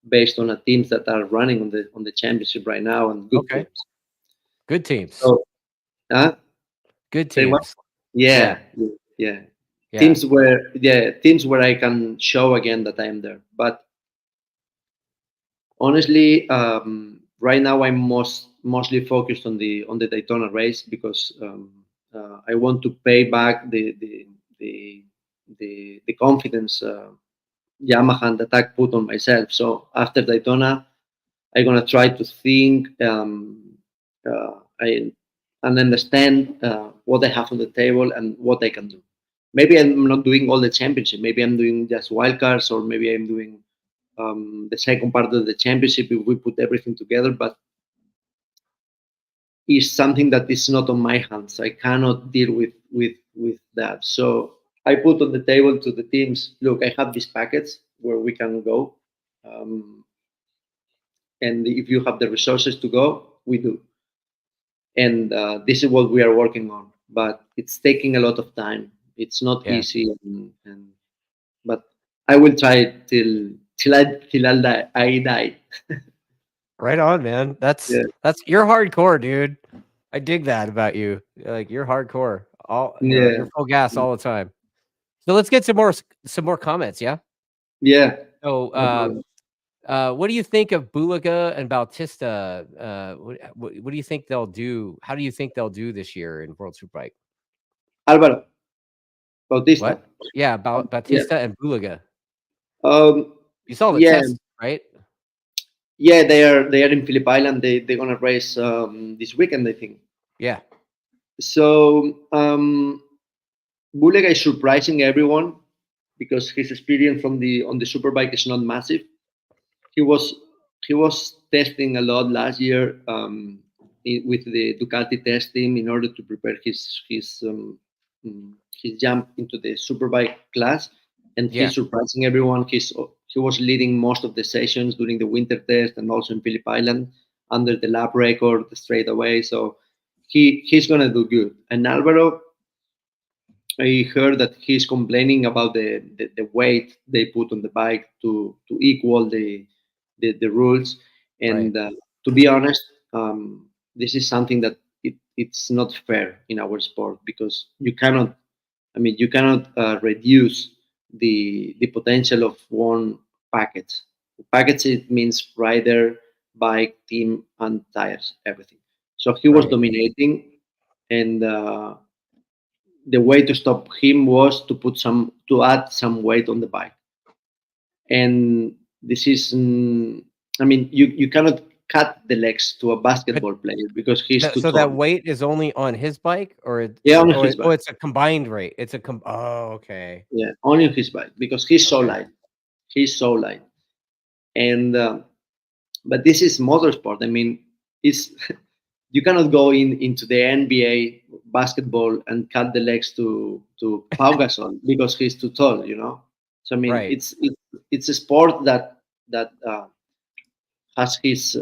based on the teams that are running on the championship right now and good Okay. teams. Good teams. So, uh, Good say what? teams. Yeah, Yeah. yeah. Yeah. Teams where I can show again that I am there. But honestly, right now I'm mostly focused on the Daytona race because I want to pay back the the confidence Yamaha and Attack put on myself. So after Daytona, I'm gonna try to think I and understand what I have on the table and what I can do. Maybe I'm not doing all the championship. Maybe I'm doing just wildcards, or maybe I'm doing the second part of the championship if we put everything together. But it's something that is not on my hands. I cannot deal with that. So I put on the table to the teams. Look, I have these packets where we can go, um, and if you have the resources to go, we do. And this is what we are working on. But it's taking a lot of time. It's not Yeah. easy, and but I will try till I die. Right on, man. That's Yeah, that's you're hardcore, dude. I dig that about you. Like you're hardcore. You're yeah, full gas all the time. So let's get some more comments, yeah? yeah. So, No problem. what do you think of Bulaga and Bautista? What do you think they'll do? How do you think they'll do this year in World Superbike? Álvaro Bautista. What? Yeah, Yeah. Bautista and Bulaga. Um, You saw the yeah, test, right? yeah. They are in Phillip Island. They're gonna race this weekend, I think. Yeah. So Bulega is surprising everyone because his experience from the on the superbike is not massive. He was he was testing a lot last year with the Ducati test team in order to prepare his jump into the superbike class, and Yeah. he's surprising everyone. He was leading most of the sessions during the winter test and also in Phillip Island under the lap record straight away. So he's gonna do good. And Alvaro, I heard that he's complaining about the weight they put on the bike to equal the rules. Right. And to be honest, this is something that it's not fair in our sport because you cannot. I mean, you cannot reduce the potential of one packet. Package it means rider, bike, team, and tires, everything. So he was Right. dominating, and the way to stop him was to add some weight on the bike. And this is, I mean, you cannot cut the legs to a But basketball player because he's too so that tall. weight is only on his bike, or Yeah, only his bike. it's a combined rate. It's a oh, okay. Yeah, only his bike because he's so Okay. light. He's so light. And but this is motorsport. I mean, it's you cannot go into the NBA basketball and cut the legs to Pau Gasol because he's too tall. So I mean, Right. it's a sport that has his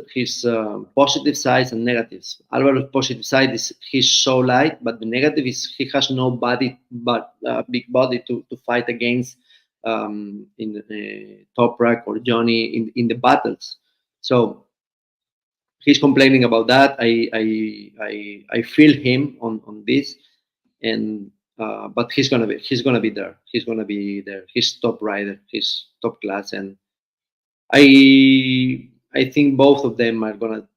positive sides and negatives. Alvaro's positive side is he's so light, but the negative is he has no body, but big body to fight against in Toprak or Johnny in the battles. So he's complaining about that. I feel him on this, and but he's gonna be there. He's gonna be there. He's top rider. He's top class, and I think both of them are gonna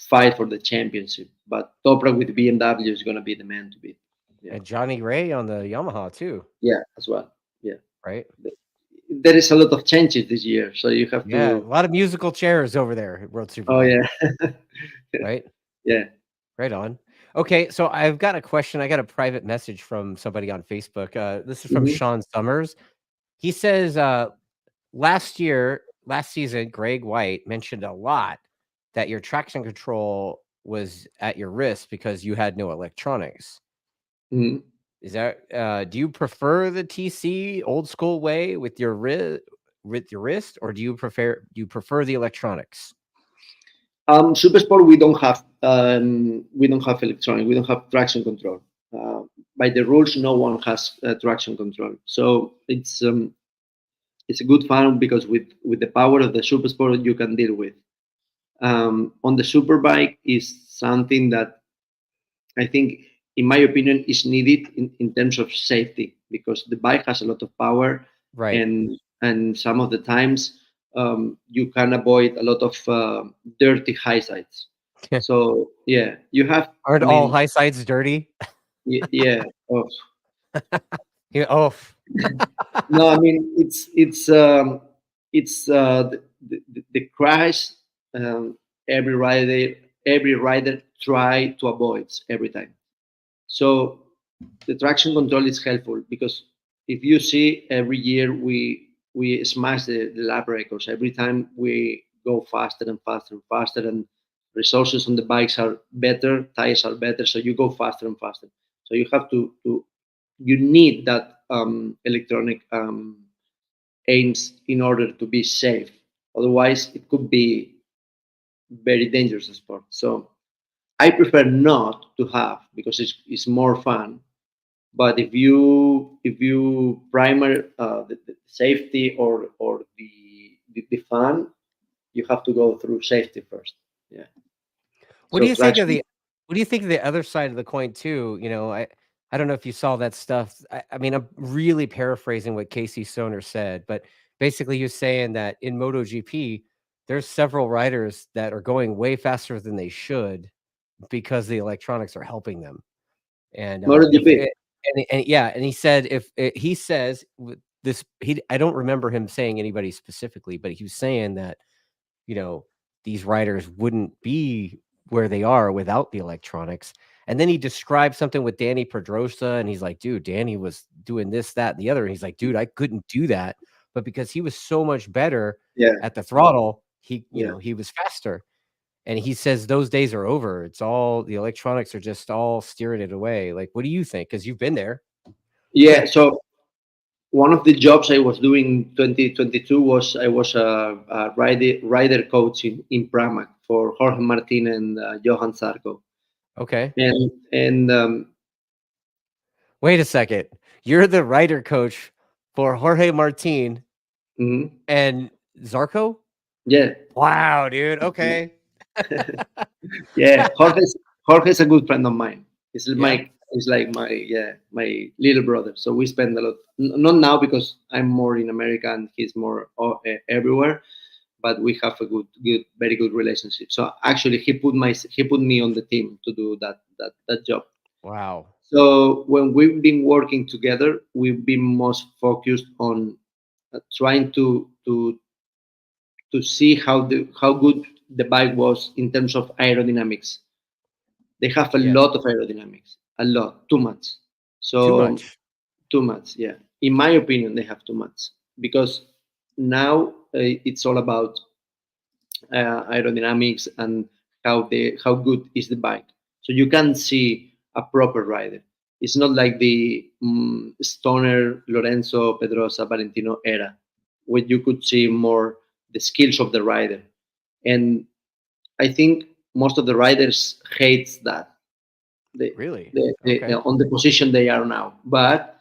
fight for the championship. But Toprak with BMW is gonna be the man to beat. Yeah, And Johnny Ray on the Yamaha too, yeah, as well. Yeah, right? there is a lot of changes this year, so you have Yeah, a to. lot of musical chairs over there at World Oh Superbike, yeah, right? yeah. Right on. Okay, so I've got a question. I got a private message from somebody on Facebook. This is from Hmm. Sean Summers. He says, last season, Greg White mentioned a lot that your traction control was at your wrist because you had no electronics. Hmm. Is that do you prefer the TC old school way with your wrist, or do you prefer the electronics? Supersport, we don't have electronic. We don't have traction control. Uh, by the rules, no one has traction control. So it's a good fun because with the power of the Supersport, you can deal with. On the Superbike is something that I think, in my opinion, is needed in terms of safety because the bike has a lot of power, Right. and some of the times you can avoid a lot of dirty high sides. So yeah, you have. Aren't I all mean, high sides dirty? yeah. Oh, Yeah, oh, no, I mean it's the crash. Um, every rider try to avoid every time. So the traction control is helpful because if you see every year we smash the lap records every time we go faster and faster and faster, and resources on the bikes are better, tires are better, so you go faster and faster. So you have to you need that electronic aims in order to be safe. Otherwise, it could be very dangerous sport. So I prefer not to have because it's more fun. But if you primer the safety or the fun, you have to go through safety first. Yeah. what do So you think of traction. the what do you think of the other side of the coin too? I don't know if you saw that stuff. I mean, I'm really paraphrasing what Casey Soner said, but basically he was saying that in MotoGP, there's several riders that are going way faster than they should because the electronics are helping them. And if MotoGP. it, and yeah, and he said if it, he says with this, I don't remember him saying anybody specifically, but he was saying that you know, these riders wouldn't be where they are without the electronics. And then he described something with Danny Pedrosa, and he's like, dude, Danny was doing this, that, and the other. And he's like, dude, I couldn't do that. But because he was so much better Yeah. at the throttle, Yeah. he was faster. And he says those days are over. It's all the electronics are just all steering it away. Like, what do you think? Because you've been there. Yeah. So one of the jobs I was doing in 2022 was I was a rider coach in Pramac for Jorge Martin and Johan Sarko. Okay. And Wait a second. You're the rider coach for Jorge Martin mhm, and Zarco? yeah, Wow, dude. Okay. yeah. Jorge's a good friend of mine. He's Yeah. my He's like my little brother. So we spend a lot. Not now because I'm more in America and he's more everywhere. But we have a very good relationship. So actually, he put me on the team to do that job. Wow. So when we've been working together, we've been most focused on trying to see how good the bike was in terms of aerodynamics. They have a Yeah. lot of aerodynamics, a lot, too much. Too So much. too much, yeah. In my opinion, they have too much because now it's all about aerodynamics and how good is the bike. So you can see a proper rider. It's not like the Stoner, Lorenzo, Pedrosa, Valentino era, where you could see more the skills of the rider. And I think most of the riders hates that Really? Okay. on the position they are now. But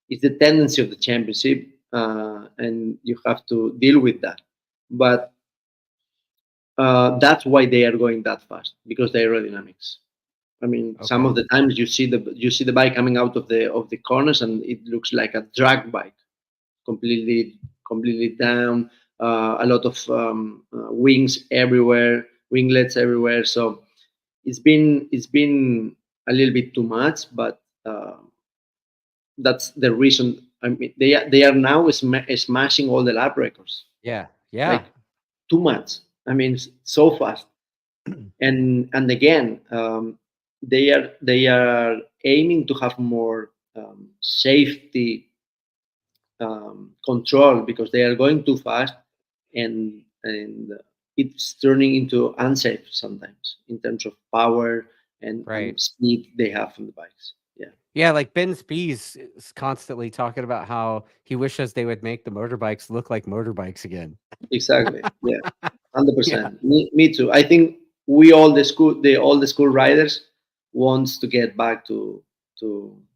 it's the tendency of the championship, and you have to deal with that. But that's why they are going that fast because the aerodynamics. I mean, some Okay. of the times you see the bike coming out of the corners and it looks like a drag bike, completely down, a lot of wings everywhere, winglets everywhere. So it's been a little bit too much, but that's the reason. I mean, they are now smashing all the lap records, Yeah. Yeah. like too much. I mean, so fast. And again, they are aiming to have more safety control because they are going too fast, and it's turning into unsafe sometimes in terms of power Right. and speed they have on the bikes. Yeah, Yeah, like Ben Spies is constantly talking about how he wishes they would make the motorbikes look like motorbikes again. exactly. Yeah, hundred Yeah. percent. Me too. I think we all the school riders wants to get back to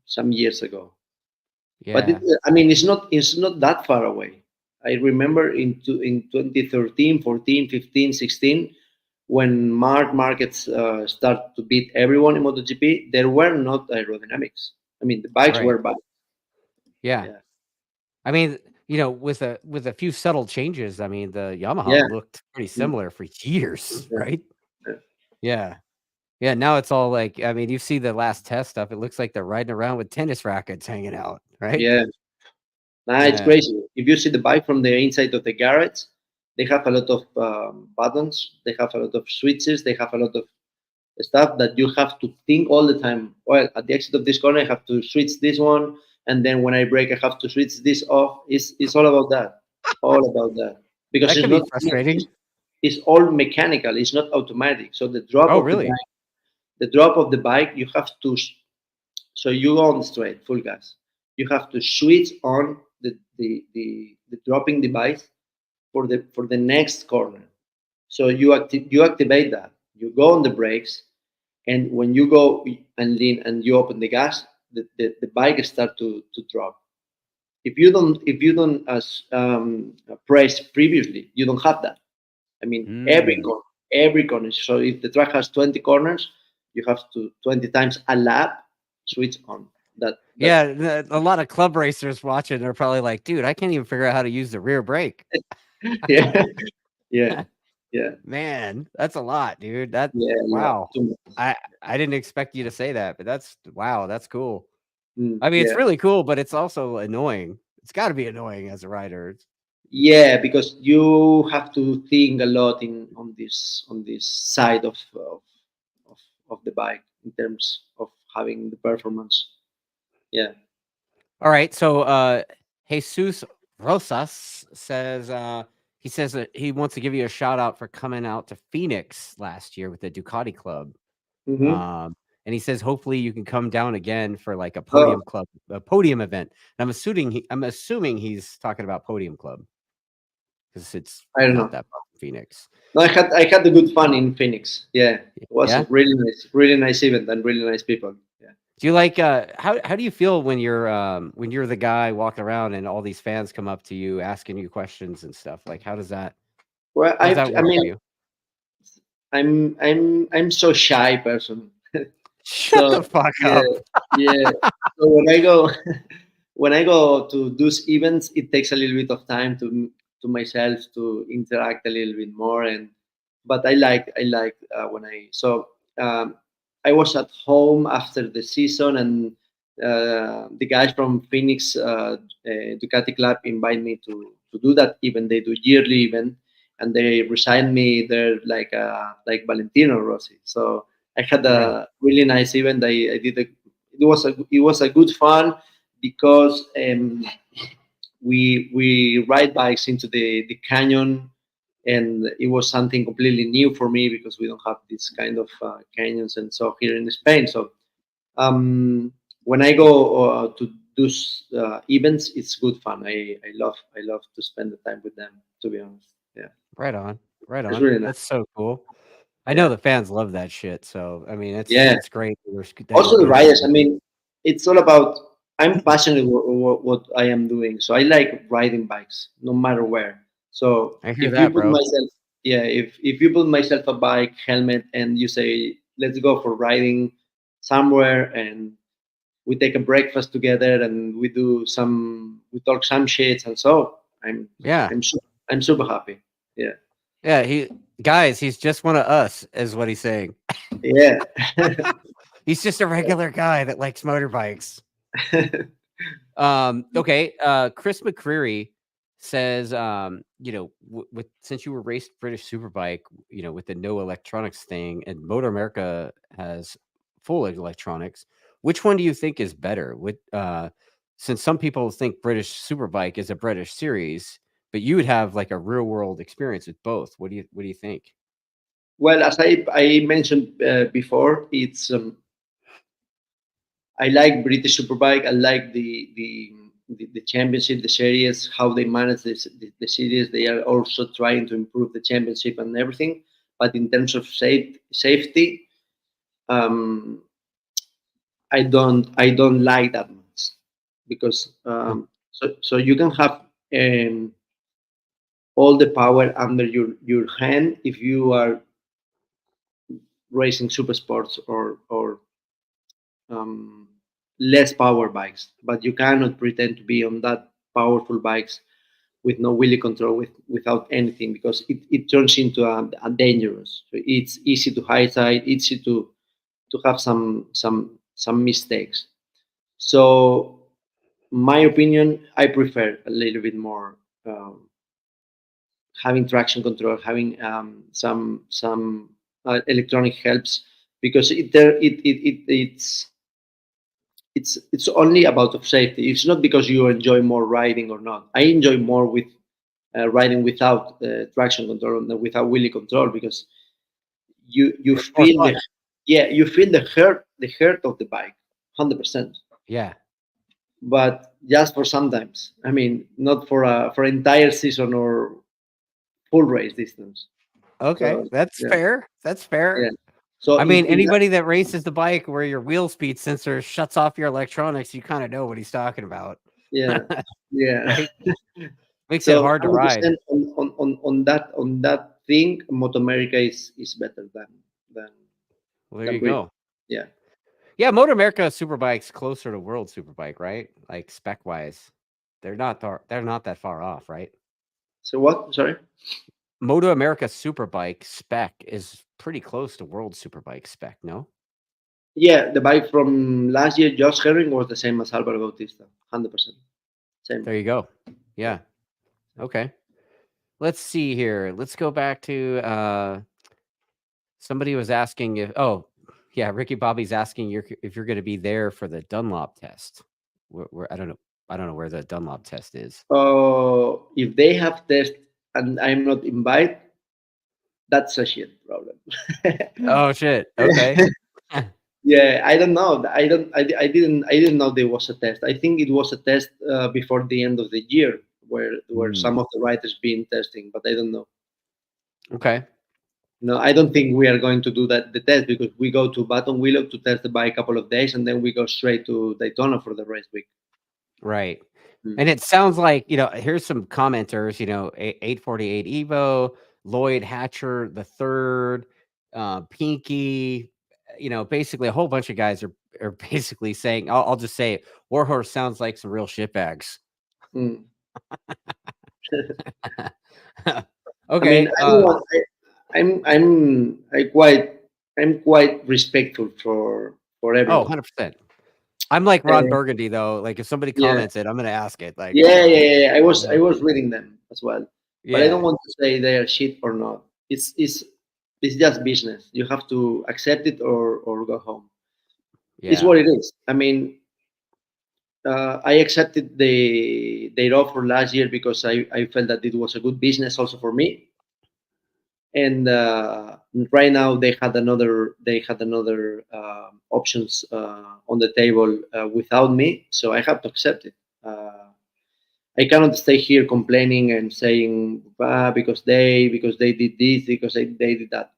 some years ago. But Yeah. I mean, it's not that far away. I remember in 2013, 14, 15, 16, when markets start to beat everyone in MotoGP, there were not aerodynamics. I mean, the bikes Right. were bad. Yeah. Yeah, I mean, with a few subtle changes, I mean, the Yamaha yeah, looked pretty mm, similar for years, yeah, right? yeah. Yeah. Yeah, now it's all like, I mean, you see the last test stuff, it looks like they're riding around with tennis rackets hanging out, right? Yeah. Nah, it's Yeah. crazy. If you see the bike from the inside of the garage, they have a lot of buttons, they have a lot of switches, they have a lot of stuff that you have to think all the time. Well, at the exit of this corner, I have to switch this one, and then when I brake, I have to switch this off. It's all about that, all about that, because That it's could be not frustrating. it's all mechanical. It's not automatic. So Oh, really? the drop of the bike, you have to. So you go on the straight, full gas. You have to switch on the dropping device for the next corner. So you activate that. You go on the brakes, and when you go and lean and you open the gas, the bike start to drop. If you don't press previously, you don't have that. I mean, Mm. every corner. So if the track has 20 corners, you have to 20 times a lap switch on that. Yeah, a lot of club racers watching are probably like, "Dude, I can't even figure out how to use the rear brake." Yeah, yeah, yeah, Man, that's a lot, dude. That yeah. A lot. wow. Too much. I didn't expect you to say that, but that's wow, that's cool. I mean, it's Yeah. really cool, but it's also annoying. It's gotta be annoying as a rider. Yeah, because you have to think a lot in on this side of, of the bike in terms of having the performance. Yeah. All right, so Jesus Rosas says he says that he wants to give you a shout out for coming out to Phoenix last year with the Ducati club. Mm-hmm. And he says hopefully you can come down again for like Oh, a podium event. And I'm assuming he's talking about Podium Club because it's I don't not know. that far from Phoenix. No, I had the good fun in Phoenix. Yeah, it was a Yeah. really nice event and really nice people. Yeah. Do you like how do you feel when you're the guy walking around and all these fans come up to you asking you questions and stuff? Like Well, how does I that I work for mean, you? I'm so shy person. Shut the So fuck yeah, up. yeah. So when I go when I go to those events, it takes a little bit of time to myself to interact a little bit more. And but I like when um, I was at home after the season, and the guys from Phoenix Ducati Club invite me to do that event. They do yearly event, and they resigned me there like Valentino Rossi. So I had Right. a really nice event. I did it was a good fun because we ride bikes into the canyon, and it was something completely new for me because we don't have this kind of canyons and so here in Spain. So when I go to those events, it's good fun. I love to spend the time with them. To be honest, yeah, Right on. Right it's on. really nice. That's so cool. I know Yeah, the fans love that shit. So I mean, yeah. it's great that you're Also the getting riders. into I mean, it's all about. I'm passionate what I am doing, so I like riding bikes no matter where. So I hear if you that, put bro. myself, yeah, if you put myself a bike helmet and you say let's go for riding somewhere, and we take a breakfast together and we talk some shits, and so I'm Yeah. I'm su- I'm super happy. Yeah, Yeah, he's just one of us, is what he's saying. yeah. He's just a regular guy that likes motorbikes. Okay. Chris McCreary says, with since you were raced British Superbike, with the no electronics thing, and Motor America has full electronics, which one do you think is better? Since some people think British Superbike is a British series, but you would have like a real world experience with both. What do you think? Well, as I mentioned before, it's I like British Superbike. I like the championship, the series, how they manage the series. They are also trying to improve the championship and everything. But in terms of safety, um, I don't like that much because Huh. so you can have all the power under your hand if you are racing super sports or um, less power bikes, but you cannot pretend to be on that powerful bikes with no wheelie control without anything because it turns into a dangerous. So it's easy to high side, easy to have some mistakes. So my opinion, I prefer a little bit more having traction control, having some electronic helps because it's only about of safety. It's not because you enjoy more riding or not. I enjoy more with riding without traction control and without wheelie control because you It's more feel fun. you feel the hurt of the bike, 100%. Yeah. But just for sometimes. I mean, not for entire season or full race distance. Okay, So that's yeah, fair. That's fair. yeah. So I mean, in that, anybody that races the bike where your wheel speed sensor shuts off your electronics, you kind of know what he's talking about, yeah, yeah. right? Makes it So hard to ride. 100% on that thing, Moto America is better than Well, there than you Britain. go. Yeah. Yeah, Motor America Superbike's closer to World Superbike, right? Like spec wise, they're not that far off, right? So what? Sorry. Moto America Superbike spec is pretty close to World Superbike spec, no? Yeah, the bike from last year, Josh Herring, was the same as Alvaro Bautista, 100% same. There you go. Yeah. Yeah. Okay. Let's see here. Let's go back to somebody was asking if yeah, Ricky Bobby's asking if you're going to be there for the Dunlop test. I don't know where the Dunlop test is. If they have test and I'm not invited, that's a shit problem. Oh shit. Okay. Yeah, I don't know. I didn't know there was a test. I think it was a test before the end of the year where Hmm. some of the writers been testing, but I don't know. Okay. No, I don't think we are going to do that the test because we go to Baton Willow to test the bike a couple of days and then we go straight to Daytona for the race week. Right. Mm. And it sounds like, here's some commenters, 848 Evo, Lloyd Hatcher the third, Pinky, basically a whole bunch of guys are basically saying, I'll just say it, Warhorse sounds like some real shitbags. Mm. I mean, Okay. I don't want. I'm quite respectful for Oh, everyone. 100%. I'm like Ron Uh, Burgundy though. Like if somebody yeah, comments it, I'm gonna ask it. Like, yeah. you I know, was reading them as well, but I don't yeah, want to say they are shit or not. It's just business. You have to accept it or go home. It's yeah, what it is. I mean, I accepted their offer last year because I felt that it was a good business also for me. And right now they had another options on the table without me, so I have to accept it. I cannot stay here complaining and saying because they did this, because they did that.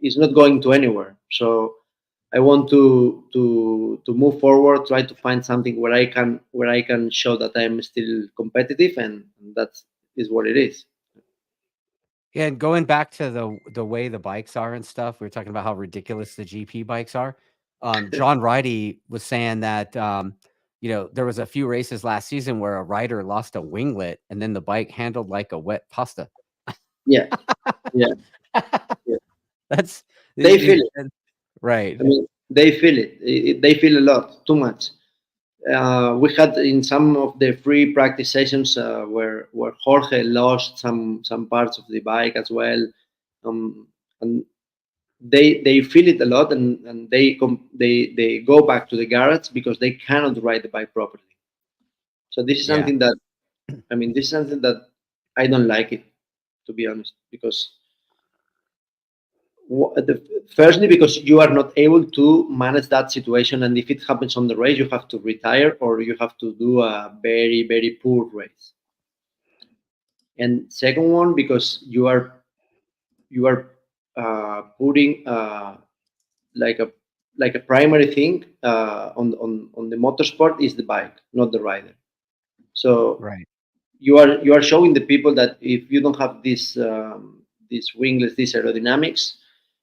It's not going to anywhere. So I want to move forward, try to find something where I can show that I'm still competitive, and that is what it is. yeah. And going back to the way the bikes are and stuff, we were talking about how ridiculous the GP bikes are. John Ridey was saying that there was a few races last season where a rider lost a winglet and then the bike handled like a wet pasta. Yeah, yeah, yeah. That's They feel it. right. I mean, they feel it. They feel a lot, too much. We had in some of the free practice sessions where Jorge lost some parts of the bike as well, and they feel it a lot, and they go back to the garage because they cannot ride the bike properly. So this is Yeah. something that I mean, this is something that I don't like it, to be honest, because firstly because you are not able to manage that situation, and if it happens on the race you have to retire or you have to do a very very poor race. And second one, because you are putting like a like a primary thing on the motorsport is the bike, not the rider. So Right. you are showing the people that if you don't have these winglets, these aerodynamics,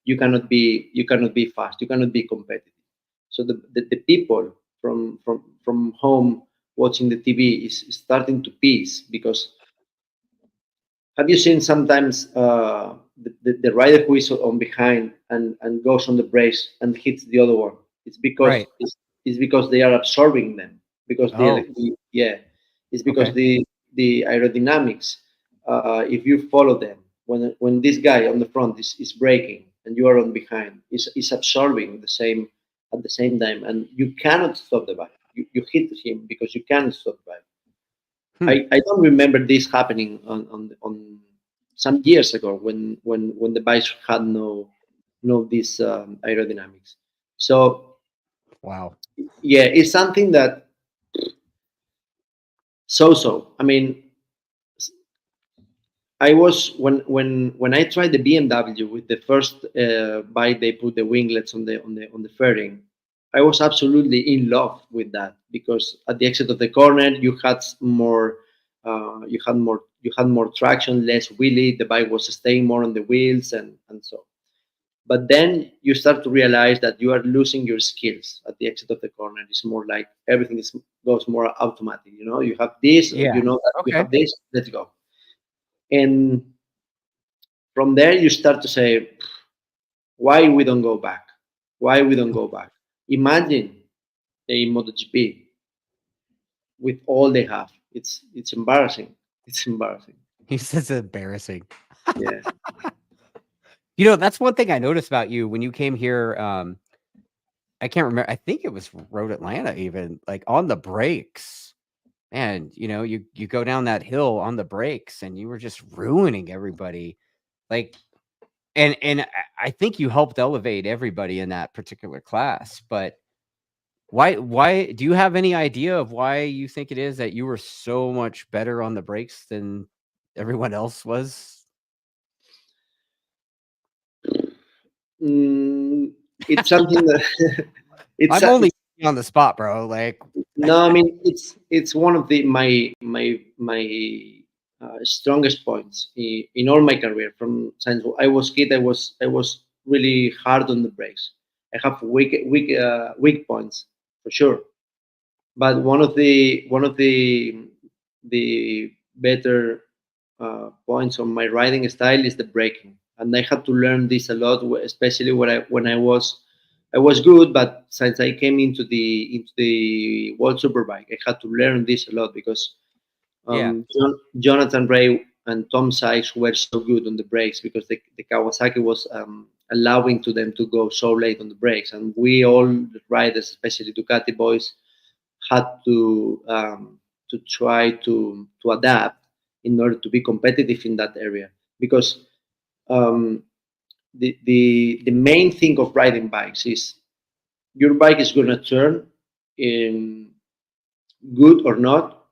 you cannot be fast, you cannot be competitive. So the people from home watching the TV is starting to piece because have you seen sometimes the rider who is on behind and goes on the brakes and hits the other one? It's because Right. it's because they are absorbing them because Oh, yeah, it's because okay. the aerodynamics. If you follow them, when this guy on the front is braking and you are on behind, is absorbing the same at the same time, and you cannot stop the bike. You hit him because you cannot stop the bike. Hmm. I don't remember this happening on some years ago when the bikes had no these aerodynamics. So Wow. yeah, it's something that so. I mean, I was when I tried the BMW with the first bike they put the winglets on the fairing. I was absolutely in love with that because at the exit of the corner you had more traction, less wheelie. The bike was staying more on the wheels and so. But then you start to realize that you are losing your skills at the exit of the corner. It's more like everything goes more automatic. You have this, Yeah. that you Okay. have this. Let's go. And from there you start to say why we don't go back, imagine a MotoGP with all they have. It's embarrassing. It's embarrassing. He says embarrassing. Yeah. That's one thing I noticed about you when you came here. I can't remember. I think it was Road Atlanta, even like on the brakes. And you go down that hill on the brakes, and you were just ruining everybody. Like, and I think you helped elevate everybody in that particular class. But why do you have any idea of why you think it is that you were so much better on the brakes than everyone else was? Mm, it's something that it's I'm only on the spot, bro. Like, no, I mean it's one of the my strongest points in all my career. From since I was kid, I was really hard on the brakes. I have weak points for sure. But one of the better points on my riding style is the braking, and I had to learn this a lot, especially when I was good, but since I came into the World Superbike, I had to learn this a lot because Yeah. Jonathan Ray and Tom Sykes were so good on the brakes because the Kawasaki was allowing to them to go so late on the brakes, and we all the riders, especially Ducati boys, had to try to adapt in order to be competitive in that area because um, the main thing of riding bikes is your bike is going to turn in good or not,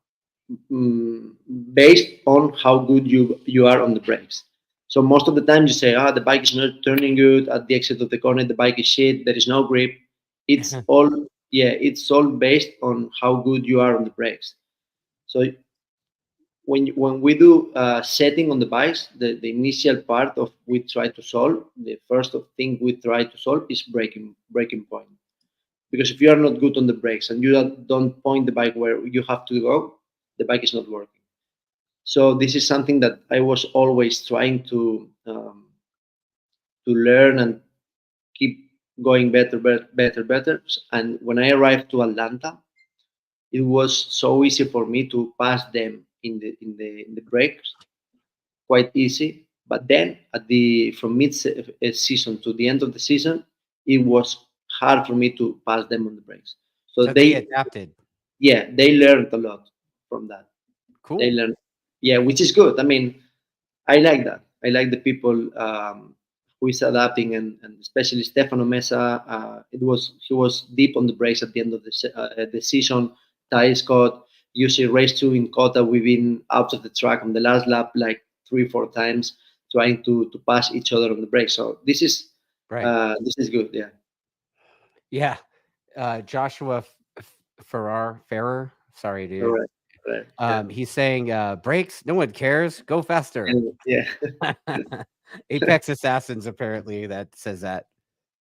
mm, based on how good you are on the brakes. So most of the time you say, the bike is not turning good at the exit of the corner. The bike is shit. There is no grip. It's all it's all based on how good you are on the brakes. So when we do setting on the bikes, the initial part of we try to solve, the first of thing we try to solve is braking point. Because if you are not good on the brakes and you don't point the bike where you have to go, the bike is not working. So this is something that I was always trying to learn and keep going better, better, better, better. And when I arrived to Atlanta, it was so easy for me to pass them in the brakes, quite easy. But then at the from mid season to the end of the season, it was hard for me to pass them on the brakes. So So they adapted. they learned a lot from that. They Cool. learned, yeah, which is good. I mean, I like that. I like the people who is adapting, and especially Stefano Mesa. He was deep on the brakes at the end of the season. Ty Scott, usually race two in Kota, we've been out of the track on the last lap like 3 4 times, trying to pass each other on the brakes. So Right. this is good. Yeah, Yeah. Joshua Ferrer. Sorry, dude. correct, correct. Yeah, He's saying brakes. No one cares. Go faster. and yeah. Apex Assassins apparently that says that.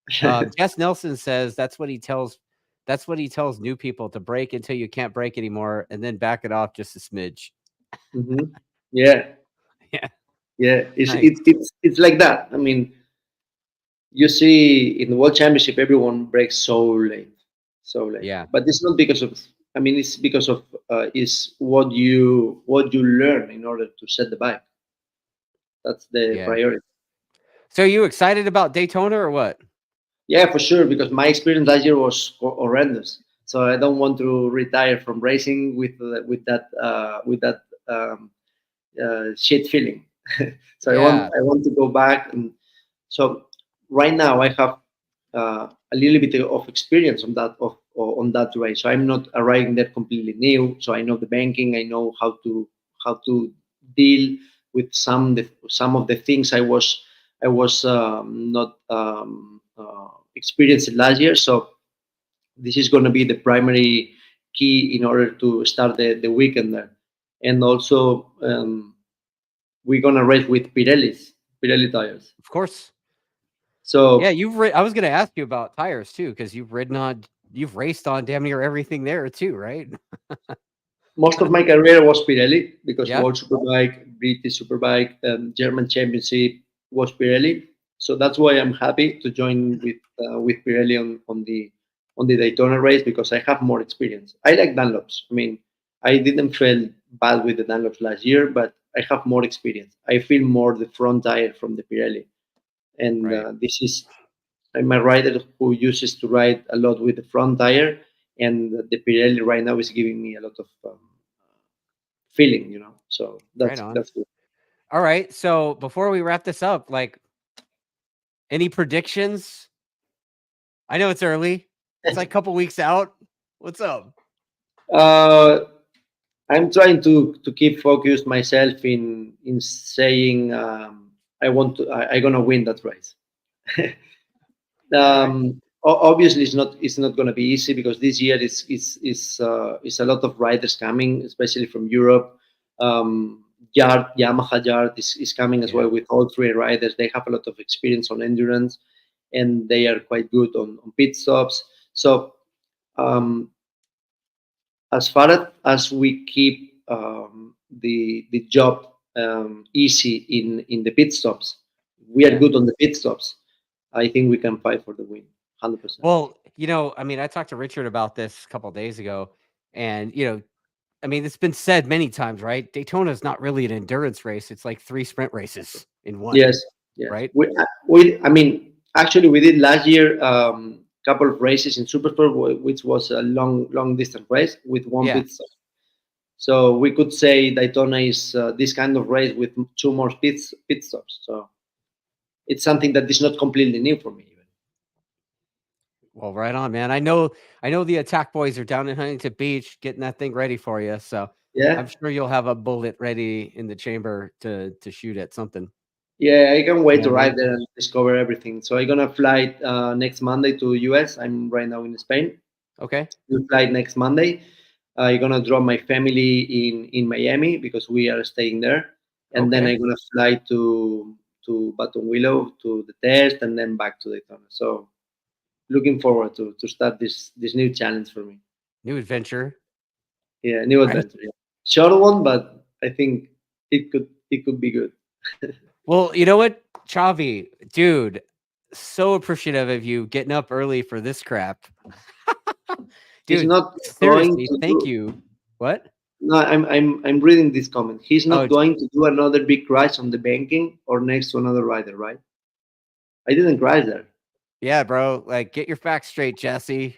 Jess Nelson says that's what he tells. That's what he tells new people to brake until you can't brake anymore, and then back it off just a smidge. hmm Yeah, Yeah. yeah. Nice. It's like that. I mean, you see in the World Championship, everyone breaks so late. Yeah. But it's not because of. I mean, it's because of is what you learn in order to set the bike. That's the Yeah. priority. So you excited about Daytona or what? Yeah, for sure. Because my experience last year was horrendous. So I don't want to retire from racing with that shit feeling. So Yeah. I want to go back. And so right now I have a little bit of experience on that race. So I'm not arriving there completely new. So I know the banking. I know how to deal with some of the things I was not experienced last year. So this is going to be the primary key in order to start the weekend there. And also we're going to race with Pirelli tires. Of course. Yeah, So I was going to ask you about tires too, because you've raced on damn near everything there too, right? most of my career was Pirelli because Yeah. World Superbike, British Superbike, German Championship was Pirelli. So that's why I'm happy to join with Pirelli on the Daytona race because I have more experience. I like Dunlops. I mean, I didn't feel bad with the Dunlops last year, but I have more experience. I feel more the front tire from the Pirelli, and Right. I'm a rider who uses to ride a lot with the front tire, and the Pirelli right now is giving me a lot of feeling. So Right that's on. that's good. All right. So before we wrap this up, like any predictions? I know it's early. It's like a couple weeks out. What's up? Uh, I'm trying to keep focused myself in saying I'm gonna win that race. All right. Obviously, it's not going to be easy because this year is a lot of riders coming, especially from Europe. Yamaha Yard is coming as Yeah. well with all three riders. They have a lot of experience on endurance, and they are quite good on pit stops. So as far as we keep the job easy in the pit stops, we are good on the pit stops. I think we can fight for the win, 100%. Well, I mean, I talked to Richard about this a couple of days ago, and I mean, it's been said many times, right? Daytona is not really an endurance race; it's like 3 sprint races in one, Yes, yes. right? I mean, actually, we did last year couple of races in Supersport, which was a long distance race with one Yeah. pit stop. So we could say Daytona is this kind of race with 2 more pit stops. So it's something that is not completely new for me. Even. Well, right on, man. I know the Attack boys are down in Huntington Beach getting that thing ready for you. So I'm Yeah, sure you'll have a bullet ready in the chamber to shoot at something. yeah. I can You wait know to what I arrive mean? there and discover everything. So I'm gonna fly next Monday to US. I'm right now in Spain. Okay. We fly next Monday. I'm gonna drop my family in Miami because we are staying there, and then Okay. I'm gonna fly to Baton Willow to the test, and then back to Daytona. So looking forward to start this new challenge for me. New adventure. Yeah, new Right. adventure. Yeah. Short one, but I think it could be good. Well, you know what, Xavi, dude, so appreciative of you getting up early for this crap. He's Dude, not going seriously, to thank do. you. What? No, I'm reading this comment. He's Oh, not going to do another big crash on the banking or next to another rider, right? I didn't crash there. yeah, bro. Like, get your facts straight, Jesse.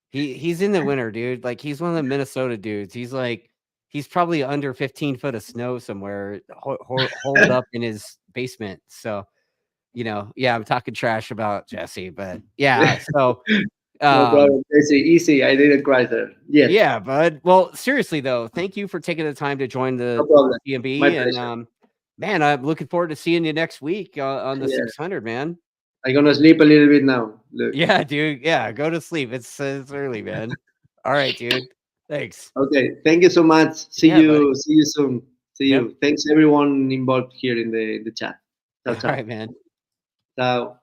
He's in the winter, dude. Like, he's one of the Minnesota dudes. He's probably under 15 foot of snow somewhere, holed up in his basement. So, yeah, I'm talking trash about Jesse, but yeah. So, No um, problem. Easy, easy. I didn't cry there yet. yeah, bud. Well, seriously though, thank you for taking the time to join No the problem. My B&B, and pleasure. man, I'm looking forward to seeing you next week on the Yeah. 600, man. I'm gonna sleep a little bit now. Look. Yeah, dude. Yeah, go to sleep. It's early, man. All right, dude. Thanks. Okay. Thank you so much. See Yeah, buddy. you. See you soon. See Yep. you. Thanks everyone involved here in the chat. Ciao, All ciao. right, man. Ciao.